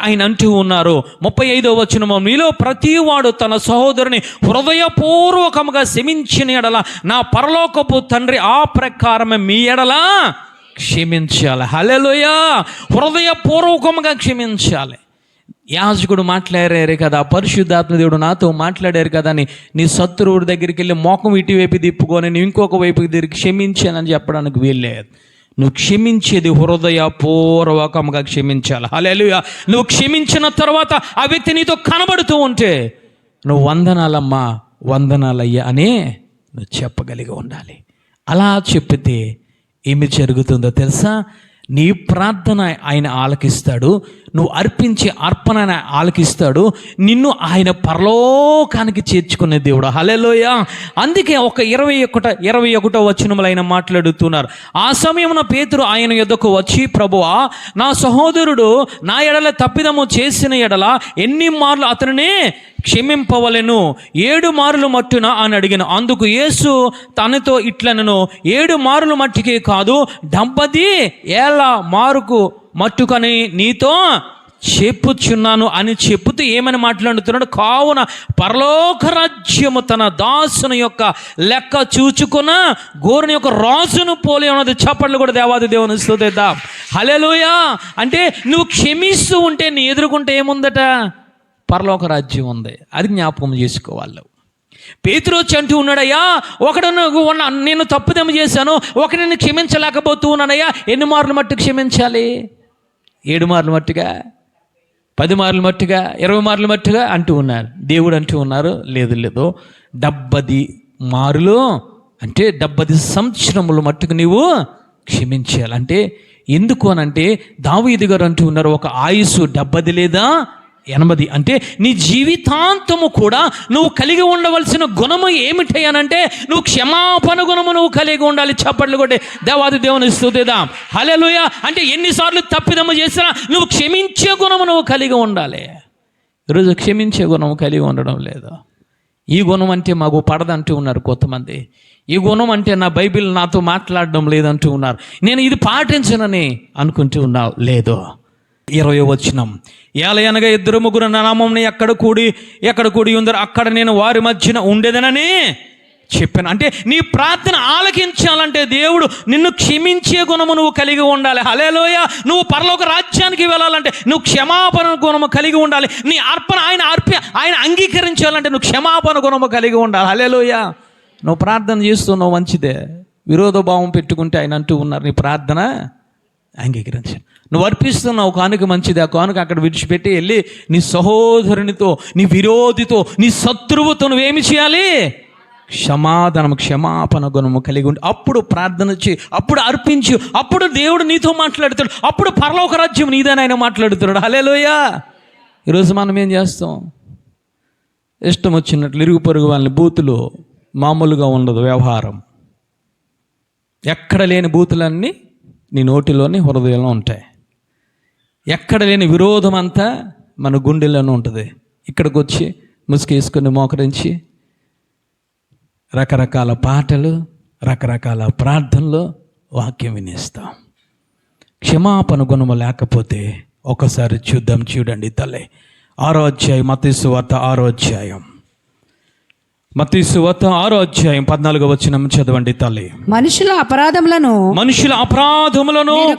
ఆయన అంటూ ఉన్నారు 35వ వచనము, మీలో ప్రతివాడు తన సహోదరుని హృదయపూర్వకముగా క్షమించిన ఎడల నా పరలోకపు తండ్రి ఆ ప్రకారమే మీ ఎడల క్షమించాలి. హల్లెలూయా. హృదయపూర్వకముగా క్షమించాలి. యాజకుడు మాట్లాడారు కదా, పరిశుద్ధాత్మ దేవుడు నాతో మాట్లాడారు కదా అని నీ శత్రువుడి దగ్గరికి వెళ్ళి మోకం ఇటువైపు తిప్పుకొని నువ్వు ఇంకొక వైపుకి తిరిగి క్షమించానని చెప్పడానికి వీల్లేదు. నువ్వు క్షమించేది హృదయపూర్వకంగా క్షమించాలి. హల్లెలూయా. నువ్వు క్షమించిన తర్వాత ఆ వ్యక్తి నీతో కనబడుతూ ఉంటే నువ్వు వందనాలమ్మా, వందనాలయ్యా అని నువ్వు చెప్పగలిగి ఉండాలి. అలా చెప్పితే ఏమి జరుగుతుందో తెలుసా? నీ ప్రార్థన ఆయన ఆలకిస్తాడు, నువ్వు అర్పించే అర్పణ ఆయన ఆలకిస్తాడు, నిన్ను ఆయన పరలోకానికి చేర్చుకునే దేవుడు. హల్లెలూయా. అందుకే ఒక 21 వచనములు ఆయన మాట్లాడుతున్నారు. ఆ సమయమున పేతురు ఆయన యొద్దకు వచ్చి, ప్రభువా, నా సహోదరుడు నా ఎడల తప్పిదము చేసిన ఎడల ఎన్ని మార్లు అతనిని క్షమింపవలెను? 7 మార్లు మట్టున అని అడిగిన. అందుకు యేసు తనతో ఇట్లనెను, 7 మార్లు మట్టికే కాదు, 70 ఏళ్ళ మారుకు మట్టుకని నీతో చెప్పుచున్నాను అని చెప్పుతూ ఏమని మాట్లాడుతున్నాడు? కావున పరలోక రాజ్యము తన దాసుని యొక్క లెక్క చూచుకున్న గోరుని యొక్క రాజును పోలి ఉన్నది. చప్పట్లు కూడా దేవాది దేవుని స్తుతిద్దాం. హల్లెలూయా. అంటే నువ్వు క్షమిస్తూ ఉంటే నీ ఎదుర్కొంటే ఏముందట? పరలోక రాజ్యం ఉంది. అది జ్ఞాపకం చేసుకోవాలి. పేతురు వచ్చి అంటూ ఉన్నాడయ్యా, నేను తప్పుదమ్మ చేశాను, ఒకరిని క్షమించలేకపోతూ ఉన్నానయ్యా. ఎన్ని మార్లు మట్టు క్షమించాలి? 7 మార్లు మట్టుగా, 10 మార్లు మట్టుగా, 20 మార్లు మట్టుగా అంటూ ఉన్నారు. దేవుడు అంటూ ఉన్నారు, లేదు 70 మారులు, అంటే 70 సంవత్సరములు మట్టుకు నీవు క్షమించాలి. అంటే ఎందుకు అనంటే దావీదు గారు అంటూ ఉన్నారు, ఒక ఆయుసు 70 లేదా 80. అంటే నీ జీవితాంతము కూడా నువ్వు కలిగి ఉండవలసిన గుణము ఏమిటయ్యానంటే నువ్వు క్షమాపణ గుణము నువ్వు కలిగి ఉండాలి. చప్పట్లు కొట్టే దేవాది దేవుని స్తుతిద్దాం. హల్లెలూయా. అంటే ఎన్నిసార్లు తప్పిదమ్మ చేసినా నువ్వు క్షమించే గుణము నువ్వు కలిగి ఉండాలి. ఈరోజు క్షమించే గుణము కలిగి ఉండడం లేదు. ఈ గుణం అంటే మాకు పడదంటూ ఉన్నారు కొంతమంది. ఈ గుణం అంటే నా బైబిల్ నాతో మాట్లాడడం లేదంటూ ఉన్నారు. నేను ఇది పాటించనని అనుకుంటూ ఉన్నావు. లేదు. 20వ వచనం, ఏలయనగా 2-3 నా నామమున ఎక్కడ కూడి ఉందరో అక్కడ నేను వారి మధ్యన ఉండేదనని చెప్పాను. అంటే నీ ప్రార్థన ఆలకించాలంటే దేవుడు నిన్ను క్షమించే గుణము నువ్వు కలిగి ఉండాలి. హల్లెలూయా. నువ్వు పరలోక రాజ్యానికి వెళ్ళాలంటే నువ్వు క్షమాపణ గుణము కలిగి ఉండాలి. నీ అర్పణ ఆయన అంగీకరించాలంటే నువ్వు క్షమాపణ గుణము కలిగి ఉండాలి. హల్లెలూయా. నువ్వు ప్రార్థన చేస్తున్నావు, మంచిదే. విరోధ భావం పెట్టుకుంటే ఆయన అంటూ ఉన్నారు, నీ ప్రార్థన అంగీకరించాను. నువ్వు అర్పిస్తున్నావు కానుక, మంచిది. ఆ కానుక అక్కడ విడిచిపెట్టి వెళ్ళి నీ సహోదరునితో, నీ విరోధితో, నీ శత్రువుతో నువ్వేమి చేయాలి? క్షమాపణ గుణము కలిగి ఉండి అప్పుడు ప్రార్థన చేయి, అప్పుడు అర్పించు, అప్పుడు దేవుడు నీతో మాట్లాడుతాడు, అప్పుడు పరలోక రాజ్యం నీదని ఆయన మాట్లాడుతున్నాడు. హల్లెలూయా. ఈరోజు మనం ఏం చేస్తాం? ఇష్టం వచ్చినట్లు ఇరుగు పొరుగు వాళ్ళని బూతులు మామూలుగా ఉండదు వ్యవహారం. ఎక్కడ లేని బూతులన్నీ నీ నోటిలోని హృదయంలో ఉంటాయి. ఎక్కడ లేని విరోధం అంతా మన గుండెల్లోనే ఉంటుంది. ఇక్కడికి వచ్చి ముసుగేసుకొని మోకరించి రకరకాల పాటలు, రకరకాల ప్రార్థనలు, వాక్యం వినేస్తాం. క్షమాపణ గుణము లేకపోతే ఒకసారి చూడండి తల్లి. 6వ అధ్యాయం మత్తయి సువార్త 6వ అధ్యాయం. మత్తయి సువార్త 6వ అధ్యాయం 14వ వచనం చదవండి తల్లి. మనుషుల అపరాధములను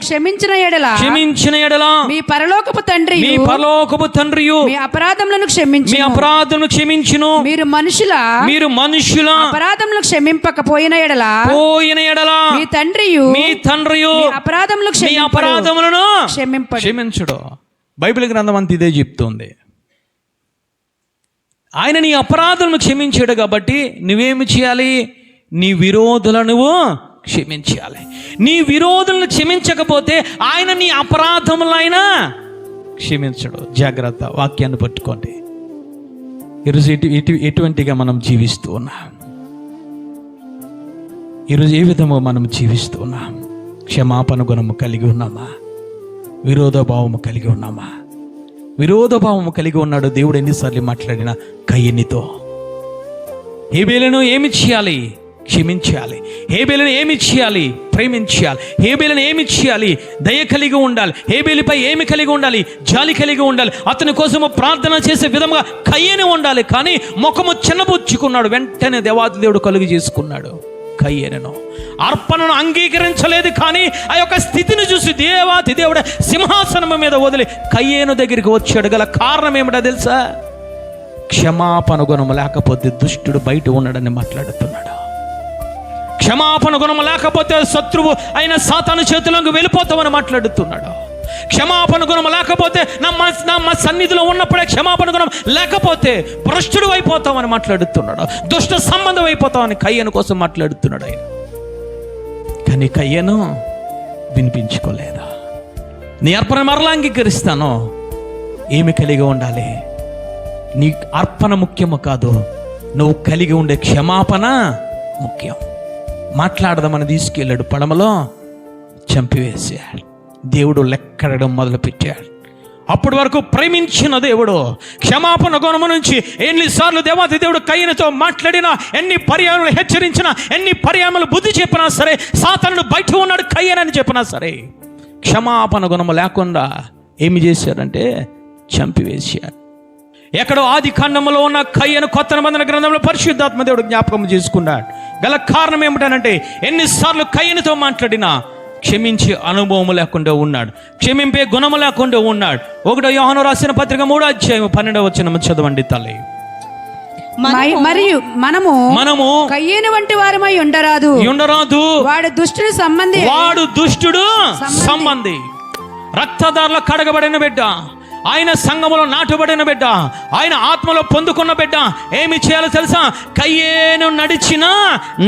క్షమించిన ఎడల మీ పరలోకపు తండ్రియు మీ అపరాధములను క్షమించును. మీరు మనుషుల అపరాధములను క్షమింపకపోయిన ఎడల మీ తండ్రియు అపరాధములను క్షమించుడు. బైబిల్ గ్రంథం అంతా ఇదే చెప్తుంది. ఆయన నీ అపరాధులను క్షమించాడు కాబట్టి నువ్వేమి చేయాలి? నీ విరోధులను నువ్వు క్షమించాలి. నీ విరోధులను క్షమించకపోతే ఆయన నీ అపరాధములైనా క్షమించడు. జాగ్రత్త, వాక్యాన్ని పట్టుకోండి. ఈరోజు ఎటువంటిగా మనం జీవిస్తూ ఉన్నాం? ఈరోజు ఏ విధంగా మనం జీవిస్తూ ఉన్నాం? క్షమాపణ గుణము కలిగి ఉన్నామా? విరోధభావము కలిగి ఉన్నామా? విరోధభావము కలిగి ఉన్నాడు దేవుడు. ఎన్నిసార్లు మాట్లాడిన కయ్యనితో హేబేలును ఏమి చేయాలి? క్షమించాలి. హేబేలును ఏమి చేయాలి? ప్రేమించాలి. హేబేలును ఏమి చేయాలి? దయ కలిగి ఉండాలి. హేబేలుపై ఏమి కలిగి ఉండాలి? జాలి కలిగి ఉండాలి. అతని కోసము ప్రార్థన చేసే విధంగా కయ్యని ఉండాలి. కానీ ముఖము చిన్నబుచ్చుకున్నాడు. వెంటనే దేవాది దేవుడు కలుగు చేసుకున్నాడు కయ్యను. అర్పణను అంగీకరించలేదు. కానీ ఆ యొక్క స్థితిని చూసి దేవాది దేవుడు సింహాసనం మీద వదిలి కయ్యేను దగ్గరికి వచ్చాడు. గల కారణం ఏమిటో తెలుసా? క్షమాపణ గుణము లేకపోతే దుష్టుడు బయట ఉన్నాడని మాట్లాడుతున్నాడు. క్షమాపణ గుణము లేకపోతే శత్రువు అయిన సాతాను చేతులకు వెళ్ళిపోతామని మాట్లాడుతున్నాడు. క్షమాపణ గుణం లేకపోతే నా సన్నిధిలో ఉన్నప్పుడే క్షమాపణ గుణం లేకపోతే భ్రష్టుడు అయిపోతామని మాట్లాడుతున్నాడు. దుష్ట సంబంధం అయిపోతామని కయ్యను కోసం మాట్లాడుతున్నాడు ఆయన. కానీ కయ్యను వినిపించుకోలేదా? నీ అర్పణ మరలా అంగీకరిస్తాను. ఏమి కలిగి ఉండాలి? నీ అర్పణ ముఖ్యము కాదు, నువ్వు కలిగి ఉండే క్షమాపణ ముఖ్యం. మాట్లాడదామని తీసుకెళ్ళాడు, పడమలో చంపివేశాడు. దేవుడు లెక్కడడం మొదలుపెట్టాడు. అప్పటి వరకు ప్రేమించిన దేవుడు క్షమాపణ గుణము నుంచి ఎన్నిసార్లు దేవాది దేవుడు కయ్యనుతో మాట్లాడినా, ఎన్ని పర్యాయములు హెచ్చరించినా, ఎన్ని పర్యాయములు బుద్ధి చెప్పినా సరే, సాతానుడు బయట ఉన్నాడు కయ్యనని చెప్పినా సరే, క్షమాపణ గుణము లేకుండా ఏమి చేశాడంటే చంపివేశాడు. ఎక్కడో ఆది కాండములో ఉన్న కయ్యను కొత్త నిబంధన గ్రంథంలో పరిశుద్ధాత్మ దేవుడు జ్ఞాపకం చేసుకున్నాడు. గల కారణం ఏమిటనంటే ఎన్నిసార్లు కయ్యనుతో మాట్లాడినా క్షమించే అనుభవం లేకుండా ఉన్నాడు, క్షమింపే గుణము లేకుండా ఉన్నాడు. 1 యోహాను రాసిన పత్రిక 3వ అధ్యాయం 12వ వచనం చదవండి తల్లి. మరియు మనము కయ్యేను వంటి వారమై ఉండరాదు. వాడు దుష్టుడు సంబంధి, రక్తదారుల కడగబడిన బిడ్డ, ఆయన సంఘములో నాటబడిన బిడ్డ, ఆయన ఆత్మలో పొందుకున్న బిడ్డ ఏమి చేయాలో తెలుసా? కయ్యేను నడిచిన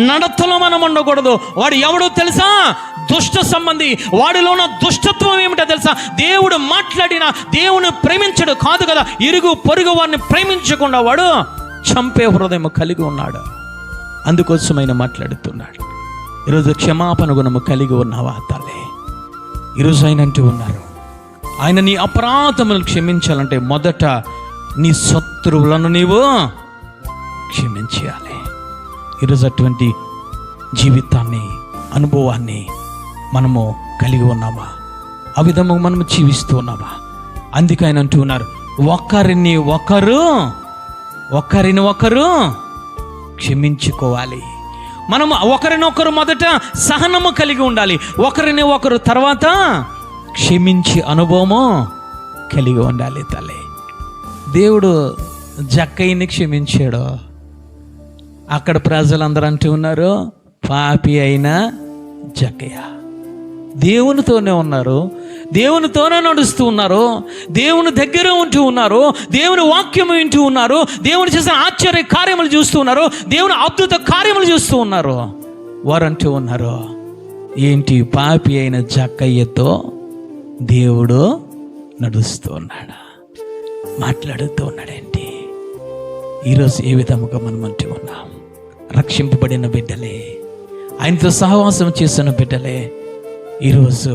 నడతలో మనం ఉండకూడదు. వాడు ఎవడో తెలుసా? దుష్ట సంబంధి. వాడిలో ఉన్న దుష్టత్వం ఏమిటో తెలుసా? దేవుడు మాట్లాడిన దేవుని ప్రేమించడు కాదు కదా, ఇరుగు పొరుగు వారిని ప్రేమించకుండా వాడు చంపే హృదయం కలిగి ఉన్నాడు. అందుకోసం ఆయన మాట్లాడుతున్నాడు. ఈరోజు క్షమాపణ గుణము కలిగి ఉన్నావా తల్లి? ఈరోజు ఆయన అంటూ ఉన్నారు, ఆయన నీ అపరాధములను క్షమించాలంటే మొదట నీ శత్రువులను నీవు క్షమించాలి. ఈరోజు అటువంటి జీవితాన్ని, అనుభవాన్ని మనము కలిగి ఉన్నామా? ఆ విధంగా మనము జీవిస్తూ ఉన్నామా? అందుకే ఆయన అంటూ ఉన్నారు, ఒకరిని ఒకరు క్షమించుకోవాలి. మనము ఒకరినొకరు మొదట సహనము కలిగి ఉండాలి, ఒకరిని ఒకరు తర్వాత క్షమించి అనుభవము కలిగి ఉండాలి తల్లి. దేవుడు జక్కయ్యని క్షమించాడు. అక్కడ ప్రజలందరూ అంటూ ఉన్నారు, పాపి అయిన జక్కయ్య. దేవునితోనే ఉన్నారు, దేవునితోనే నడుస్తూ ఉన్నారు, దేవుని దగ్గర ఉంటూ ఉన్నారు, దేవుని వాక్యం వింటూ ఉన్నారు, దేవుని చేసిన ఆశ్చర్య కార్యములు చూస్తూ ఉన్నారు, దేవుని అద్భుత కార్యములు చూస్తూ ఉన్నారు. వారు అంటూ ఉన్నారు, ఏంటి పాపి అయిన జక్కయ్యతో దేవుడు నడుస్తూ ఉన్నాడు, మాట్లాడుతూ ఉన్నాడేంటి? ఈరోజు ఏ విధముగా మనం అంటూ ఉన్నాం? రక్షింపబడిన బిడ్డలే, ఆయనతో సహవాసం చేసిన బిడ్డలే ఈరోజు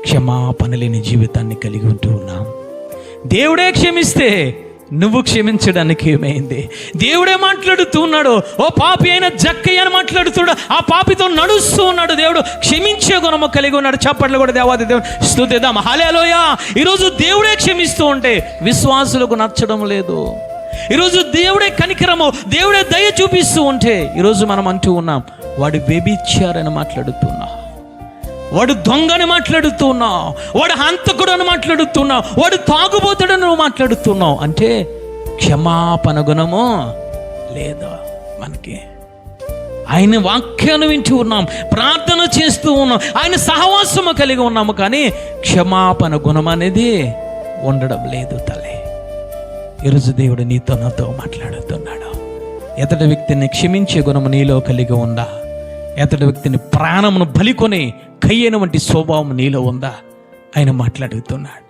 క్షమాపణ లేని జీవితాన్ని కలిగి ఉంటూ ఉన్నాం. దేవుడే క్షమిస్తే నువ్వు క్షమించడానికి ఏమైంది? దేవుడే మాట్లాడుతూ ఉన్నాడు, ఓ పాపి అయిన జక్కయ్య అని మాట్లాడుతున్నాడు. ఆ పాపితో నడుస్తూ ఉన్నాడు. దేవుడు క్షమించే గుణము కలిగి ఉన్నాడు. చప్పట్లు కూడా దేవాది దేవుడు స్తుతిద్దాం. హల్లెలూయా. ఈరోజు దేవుడే క్షమిస్తూ ఉంటే విశ్వాసులకు నచ్చడం లేదు. ఈరోజు దేవుడే కనికరము, దేవుడే దయ చూపిస్తూ ఉంటే ఈరోజు మనం అంటూ ఉన్నాం, వాడు వ్యభిచారని మాట్లాడుతున్నాం, వాడు దొంగని మాట్లాడుతున్నావు, వాడు హంతకుడు అని మాట్లాడుతున్నావు, వాడు తాగుబోతుడని నువ్వు మాట్లాడుతున్నావు. అంటే క్షమాపణ గుణము లేదు మనకి. ఆయన వాక్యాన్ని వింటూ ఉన్నాం, ప్రార్థన చేస్తూ ఉన్నాం, ఆయన సహవాసము కలిగి ఉన్నాము, కానీ క్షమాపణ గుణం అనేది ఉండడం లేదు తల్లి. ఈరోజు దేవుడు నీతో నాతో మాట్లాడుతున్నాడు. ఎతటి వ్యక్తిని క్షమించే గుణము నీలో కలిగి ఉందా? ఎతటి వ్యక్తిని ప్రాణమును బలికొని కయ్యను వంటి స్వభావం నీలో ఉందా? ఆయన మాట్లాడుతున్నాడు.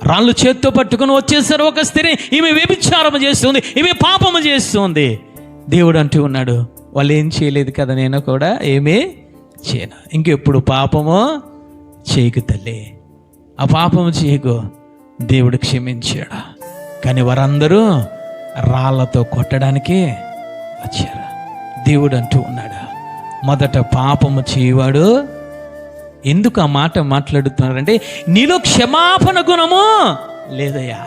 రాళ్ళు చేత్తో పట్టుకొని వచ్చేసారు ఒక స్త్రీ, ఈమె వ్యభిచారము చేస్తుంది, ఈమె పాపము చేస్తుంది. దేవుడు అంటూ ఉన్నాడు, వాళ్ళు ఏం చేయలేదు కదా, నేను కూడా ఏమీ చేయను, ఇంకెప్పుడు పాపము చేయకు తల్లి, ఆ పాపము చేయకు. దేవుడు క్షమించాడు. కానీ వారందరూ రాళ్లతో కొట్టడానికి వచ్చారు. దేవుడు అంటూ ఉన్నాడు, మొదట పాపము చేయవాడు. ఎందుకు ఆ మాట మాట్లాడుతున్నారంటే నీలో క్షమాపణ గుణము లేదయ్యా.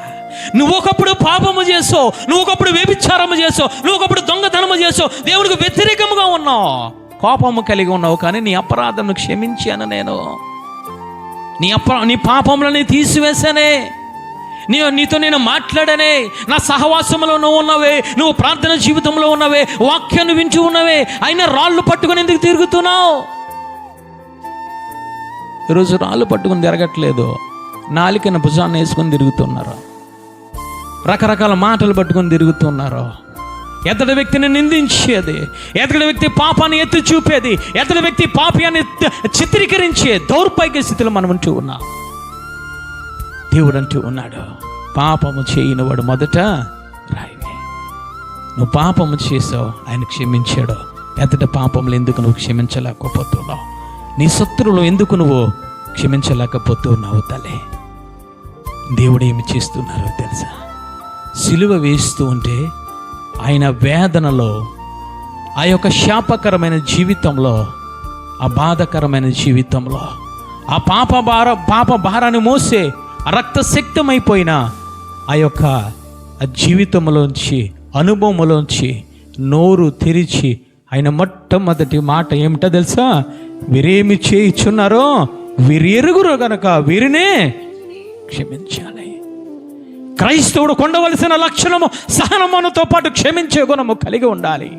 నువ్వు ఒకప్పుడు పాపము చేసావు, నువ్వు ఒకప్పుడు వ్యభిచారము చేసావు, నువ్వు ఒకప్పుడు దొంగతనము చేసావు, దేవుడికి వ్యతిరేకముగా ఉన్నావు, కోపము కలిగి ఉన్నావు. కానీ నీ అపరాధమును క్షమించాను నేను, నీ పాపములని తీసివేశానే, నీతో నేను మాట్లాడనే, నా సహవాసంలో నువ్వు ఉన్నవే, నువ్వు ప్రార్థన జీవితంలో ఉన్నవే, వాక్యాన్ని వింటూ ఉన్నవే, అయినా రాళ్ళు పట్టుకొని ఎందుకు తిరుగుతున్నావు? ఈరోజు రాళ్ళు పట్టుకుని తిరగట్లేదు, నాలికన భుజాన్ని వేసుకొని తిరుగుతున్నారు, రకరకాల మాటలు పట్టుకొని తిరుగుతున్నారు. ఎతడి వ్యక్తిని నిందించేది, ఎతడి వ్యక్తి పాపాన్ని ఎత్తి చూపేది, ఎతడి వ్యక్తి పాపాన్ని చిత్రీకరించే దౌర్భాగ్య స్థితిలో మనం ఉంటూ ఉన్నాం. దేవుడు అంటూ ఉన్నాడు, పాపము చేయని వాడు మొదట రాయివే. నువ్వు పాపము చేసావు, ఆయన క్షమించాడు. ఎతట పాపములు ఎందుకు నువ్వు క్షమించలేకపోతున్నావు? నీ శత్రువులు ఎందుకు నువ్వు క్షమించలేకపోతున్నావు? తల్లి, దేవుడు ఏమి చేస్తున్నారో తెలుసా? సిలువ వేస్తూ ఉంటే ఆయన వేదనలో, ఆ యొక్క శాపకరమైన జీవితంలో, ఆ బాధకరమైన జీవితంలో, ఆ పాప భారాన్ని మోసే రక్తశక్తమైపోయిన ఆ యొక్క జీవితంలోంచి, అనుభవంలోంచి నోరు తెరిచి ఆయన మొట్టమొదటి మాట ఏమిటో తెలుసా? వీరేమి చేయుచున్నారో వీరు ఎరుగురు గనక వీరినే క్షమించాలి. క్రైస్తవుడు కొండవలసిన లక్షణము సహనముతో పాటు క్షమించే గుణము కలిగి ఉండాలి.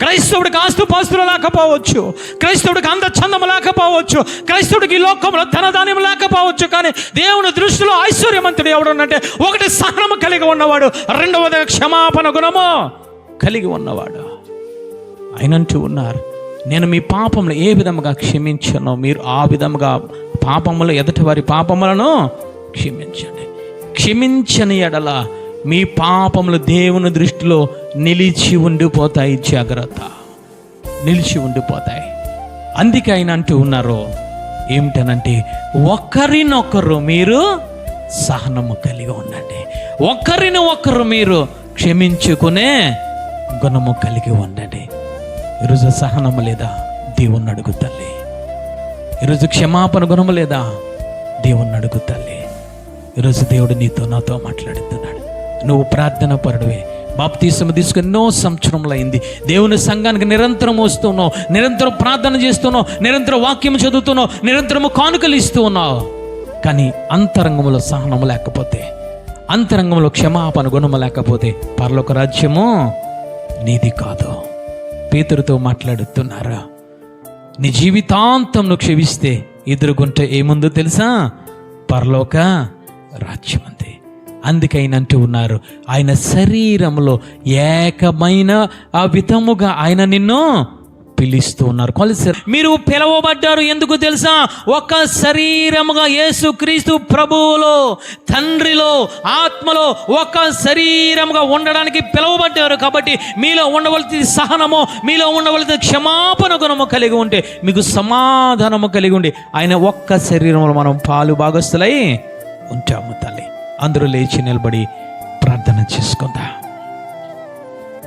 క్రైస్తవుడికి ఆస్తుపాస్తులు లేకపోవచ్చు, క్రైస్తవుడికి అందచందము లేకపోవచ్చు, క్రైస్తవుడికి ఈ లోకంలో ధనధాన్యం లేకపోవచ్చు, కానీ దేవుని దృష్టిలో ఐశ్వర్యవంతుడు ఎవడునంటే ఒకటి సహనము కలిగి ఉన్నవాడు, రెండవది క్షమాపణ గుణము కలిగి ఉన్నవాడు. ఆయనంటూ ఉన్నారు, నేను మీ పాపములు ఏ విధముగా క్షమించను, మీరు ఆ విధముగా పాపములు ఎదుటి వారి పాపములను క్షమించండి. క్షమించని ఎడల మీ పాపములు దేవుని దృష్టిలో నిలిచి ఉండిపోతాయి. జాగ్రత్త, నిలిచి ఉండిపోతాయి. అందుకే ఆయన అంటూ ఉన్నారు ఏమిటనంటే, ఒకరినొకరు మీరు సహనము కలిగి ఉండండి, ఒకరిని ఒకరు మీరు క్షమించుకునే గుణము కలిగి ఉండండి. ఈరోజు సహనము లేదా? దేవుణ్ణి అడుగు తల్లి. ఈరోజు క్షమాపణ గుణము లేదా? దేవుణ్ణి అడుగు తల్లి. ఈరోజు దేవుడు నీతో నాతో మాట్లాడుతున్నాడు. నువ్వు ప్రార్థన పరుడువే, బాప్తీసం తీసుకుని ఎన్నో సంవత్సరములు అయింది, దేవుని సంఘానికి నిరంతరం వస్తున్నావు, నిరంతరం ప్రార్థన చేస్తున్నావు, నిరంతరం వాక్యం చదువుతున్నావు, నిరంతరము కానుకలు ఇస్తూ ఉన్నావు, కానీ అంతరంగంలో సహనము లేకపోతే, అంతరంగంలో క్షమాపణ గుణము లేకపోతే పరలోక రాజ్యము నీది కాదు. పేతురుతో మాట్లాడుతున్నారా? నీ జీవితాంతం నువ్వు క్షమిస్తే ఎదురుగుంటే ఏముందో తెలుసా? పరలోక రాజ్యం ఉంది. అందుకైనా అంటూ ఉన్నారు, ఆయన శరీరంలో ఏకమైన ఆ విధముగా ఆయన నిన్ను పిలుస్తూ ఉన్నారు. మీరు పిలవబడ్డారు ఎందుకు తెలుసా? ఒక శరీరముగా యేసు క్రీస్తు ప్రభువులో, తండ్రిలో, ఆత్మలో ఒక శరీరముగా ఉండడానికి పిలవబడ్డారు. కాబట్టి మీలో ఉండవలసిన సహనము, మీలో ఉండవలసిన క్షమాపణ గుణము కలిగి ఉంటే మీకు సమాధానము కలిగి ఉండి ఆయన ఒక్క శరీరంలో మనం పాలు భాగస్తులై ఉంటాము. తల్లి, అందరూ లేచి నిలబడి ప్రార్థన చేసుకుందా.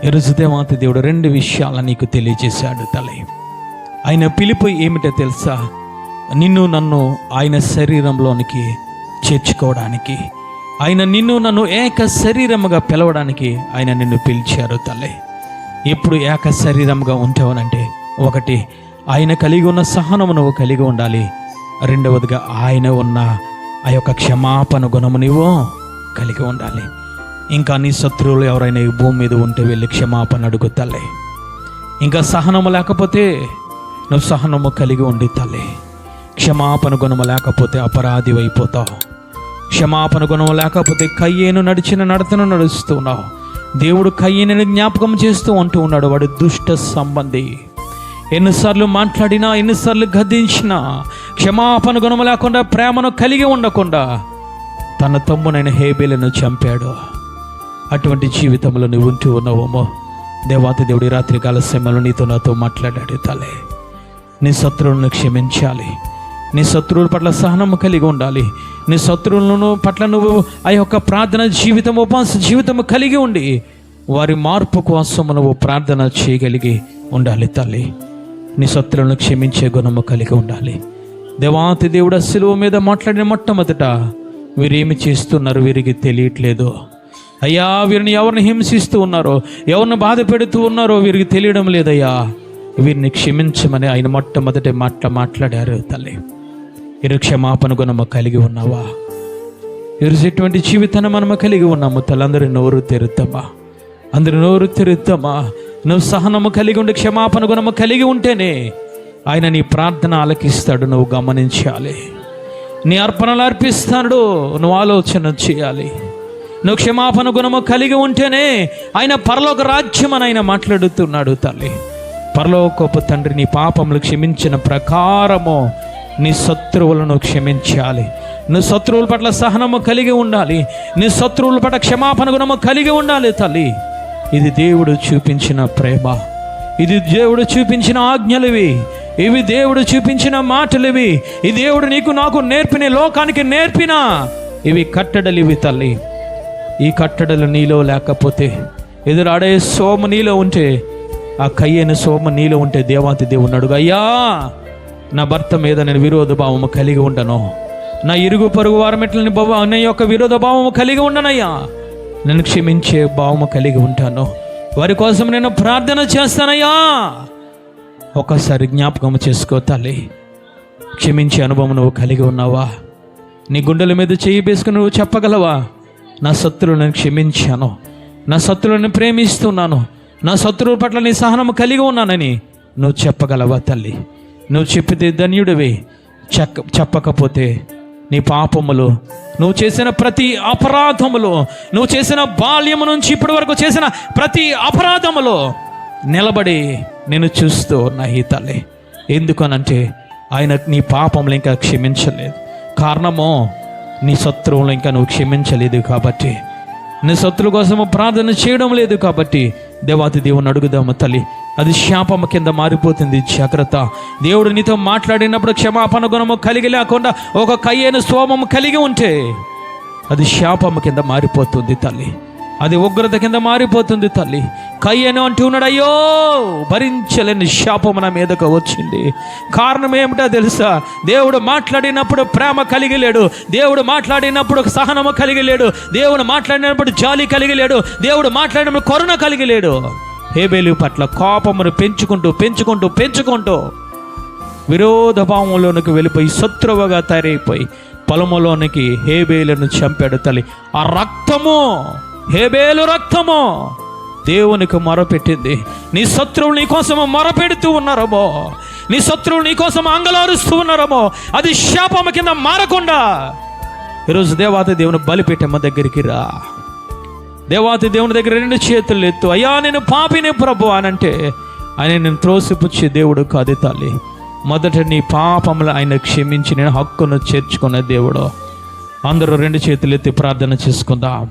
ఈరోజు దేవాతి దేవుడు రెండు విషయాలు నీకు తెలియజేశాడు తల్లి. ఆయన పిలుపు ఏమిటో తెలుసా? నిన్ను నన్ను ఆయన శరీరంలోనికి చేర్చుకోవడానికి, ఆయన నిన్ను నన్ను ఏక శరీరముగా పిలవడానికి ఆయన నిన్ను పిలిచారు తల్లి. ఎప్పుడు ఏక శరీరముగా ఉంటావనంటే, ఒకటి ఆయన కలిగి ఉన్న సహనము నువ్వు కలిగి ఉండాలి, రెండవదిగా ఆయన ఉన్న ఆ యొక్క క్షమాపణ గుణము నువ్వు కలిగి ఉండాలి. ఇంకా నీ శత్రువులు ఎవరైనా ఈ భూమి మీద ఉంటే వెళ్ళి క్షమాపణ అడుగు తల్లి. ఇంకా సహనము లేకపోతే నువ్వు సహనము కలిగి ఉండి తల్లి. క్షమాపణ గుణము లేకపోతే అపరాధి అయిపోతావు. క్షమాపణ గుణము లేకపోతే కయ్యేను నడిచిన నడతను నడుస్తున్నావు. దేవుడు కయ్యేను జ్ఞాపకం చేస్తూ అంటూ ఉన్నాడు, వాడు దుష్ట సంబంధి. ఎన్నిసార్లు మాట్లాడినా, ఎన్నిసార్లు గద్దించినా క్షమాపణ గుణము లేకుండా, ప్రేమను కలిగి ఉండకుండా తన తమ్మునైన హేబేలును చంపాడు. అటువంటి జీవితంలో నువ్వు ఉంటూ ఉన్నావేమో. దేవాతి దేవుడి రాత్రికాల సమయంలో నీతో నాతో మాట్లాడాడు తల్లి. నీ శత్రువులను క్షమించాలి, నీ శత్రువుల పట్ల సహనము కలిగి ఉండాలి, నీ శత్రువులను పట్ల నువ్వు ఆ యొక్క ప్రార్థన జీవితం, ఉపవాస జీవితము కలిగి ఉండి వారి మార్పు కోసం నువ్వు ప్రార్థన చేయగలిగి ఉండాలి తల్లి. నీ శత్రువులను క్షమించే గుణము కలిగి ఉండాలి. దేవాతి దేవుడు శిలువ మీద మాట్లాడిన మొట్టమొదట, వీరేమి చేస్తున్నారు వీరికి తెలియట్లేదు అయ్యా, వీరిని ఎవరిని హింసిస్తూ ఉన్నారో, ఎవరిని బాధ పెడుతూ ఉన్నారో వీరికి తెలియడం లేదయ్యా, వీరిని క్షమించమని ఆయన మొట్టమొదటి మాట్లాడారు తల్లి. వీరు క్షమాపణ గుణము కలిగి ఉన్నావా? ఈరోజు ఎటువంటి జీవితాన్ని మనము కలిగి ఉన్నాము తల్లి. అందరి నోరు తెరుద్దామా? అందరి నోరు తెరుద్దామా? నువ్వు సహనము కలిగి ఉండి క్షమాపణ గుణము కలిగి ఉంటేనే ఆయన నీ ప్రార్థన ఆలకిస్తాడు. నువ్వు గమనించాలి. నీ అర్పణలు అర్పిస్తాడు, నువ్వు ఆలోచన చేయాలి. నువ్వు క్షమాపణ గుణము కలిగి ఉంటేనే ఆయన పరలోక రాజ్యం అని ఆయన మాట్లాడుతున్నాడు తల్లి. పరలోకపు తండ్రి నీ పాపములు క్షమించిన ప్రకారము నీ శత్రువులను క్షమించాలి. నీ శత్రువుల పట్ల సహనము కలిగి ఉండాలి. నీ శత్రువుల పట్ల క్షమాపణ గుణము కలిగి ఉండాలి తల్లి. ఇది దేవుడు చూపించిన ప్రేమ, ఇది దేవుడు చూపించిన ఆజ్ఞలివి, ఇవి దేవుడు చూపించిన మాటలివి, ఈ దేవుడు నీకు నాకు నేర్పిన, లోకానికి నేర్పిన ఇవి కట్టడలు ఇవి తల్లి. ఈ కట్టడలు నీలో లేకపోతే, ఎదురాడే సోమ నీలో ఉంటే, ఆ కయ్యని సోమ నీలో ఉంటే దేవాతి దేవుని అడుగు, అయ్యా నా భర్త మీద నేను విరోధ భావము కలిగి ఉండను, నా ఇరుగు పొరుగు వారి మెట్లని నా యొక్క విరోధ భావము కలిగి ఉండనయ్యా, నన్ను క్షమించే భావము కలిగి ఉంటాను, వారి కోసం నేను ప్రార్థన చేస్తానయ్యా. ఒకసారి జ్ఞాపకం చేసుకో తల్లి. క్షమించే అనుభవం నువ్వు కలిగి ఉన్నావా? నీ గుండెల మీద చేయి వేసుకుని నువ్వు చెప్పగలవా, నా శత్రువులను క్షమించాను, నా శత్రువులను ప్రేమిస్తున్నాను, నా శత్రువుల పట్ల నీ సహనము కలిగి ఉన్నానని నువ్వు చెప్పగలవా తల్లి? నువ్వు చెప్పితే ధన్యుడివి. చెప్పకపోతే నీ పాపములు, నువ్వు చేసిన ప్రతి అపరాధములు, నువ్వు చేసిన బాల్యము నుంచి ఇప్పటి వరకు చేసిన ప్రతి అపరాధములు నిలబడి నేను చూస్తూ ఉన్నాయి తల్లి. ఎందుకనంటే ఆయన నీ పాపములు ఇంకా క్షమించలేదు. కారణమో నీ శత్రువులు ఇంకా నువ్వు క్షమించలేదు కాబట్టి, నీ శత్రువు కోసము ప్రార్థన చేయడం లేదు కాబట్టి దేవాతి దేవుని అడుగుదాము తల్లి. అది శాపము కింద మారిపోతుంది. జాగ్రత్త. దేవుడు నీతో మాట్లాడినప్పుడు క్షమాపణ గుణము కలిగి లేకుండా ఒక కయ్యను స్వభావము కలిగి ఉంటే అది శాపము కింద మారిపోతుంది తల్లి. అది ఉగ్రత కింద మారిపోతుంది తల్లి. కయ్యను అంటున్నాడు, అయ్యో భరించలేని శాపము నా మీదకు వచ్చింది. కారణం ఏమిటో తెలుసా? దేవుడు మాట్లాడినప్పుడు ప్రేమ కలిగి లేడు, దేవుడు మాట్లాడినప్పుడు సహనము కలిగి లేడు, దేవుడు మాట్లాడినప్పుడు జాలి కలిగి లేడు, దేవుడు మాట్లాడినప్పుడు కరుణ కలిగి లేడు. హేబేలు పట్ల కోపమును పెంచుకుంటూ విరోధ భావంలోనికి వెళ్ళిపోయి శత్రువుగా తయారైపోయి పొలములోనికి హేబేలును చంపాడు తల్లి. ఆ రక్తము, హేబేలు రక్తము దేవునికి మొరపెట్టింది. నీ శత్రువులు నీ కోసము మొరపెడుతూ ఉన్నారమో, నీ శత్రువులు నీ కోసం అంగలారుస్తూ ఉన్నారమో, అది శాపము కింద మారకుండా ఈరోజు దేవాతి దేవుని బలిపీఠమ్మ దగ్గరికి రా. దేవాతి దేవుని దగ్గర 2 చేతులు ఎత్తు. అయ్యా నేను పాపిని ప్రభు అనంటే ఆయన నేను త్రోసిపుచ్చే దేవుడు కాదు తల్లి. మొదట నీ పాపములు ఆయన క్షమించి నేను హక్కును చేర్చుకున్న దేవుడు. అందరూ 2 చేతులు ఎత్తి ప్రార్థన చేసుకుందాం.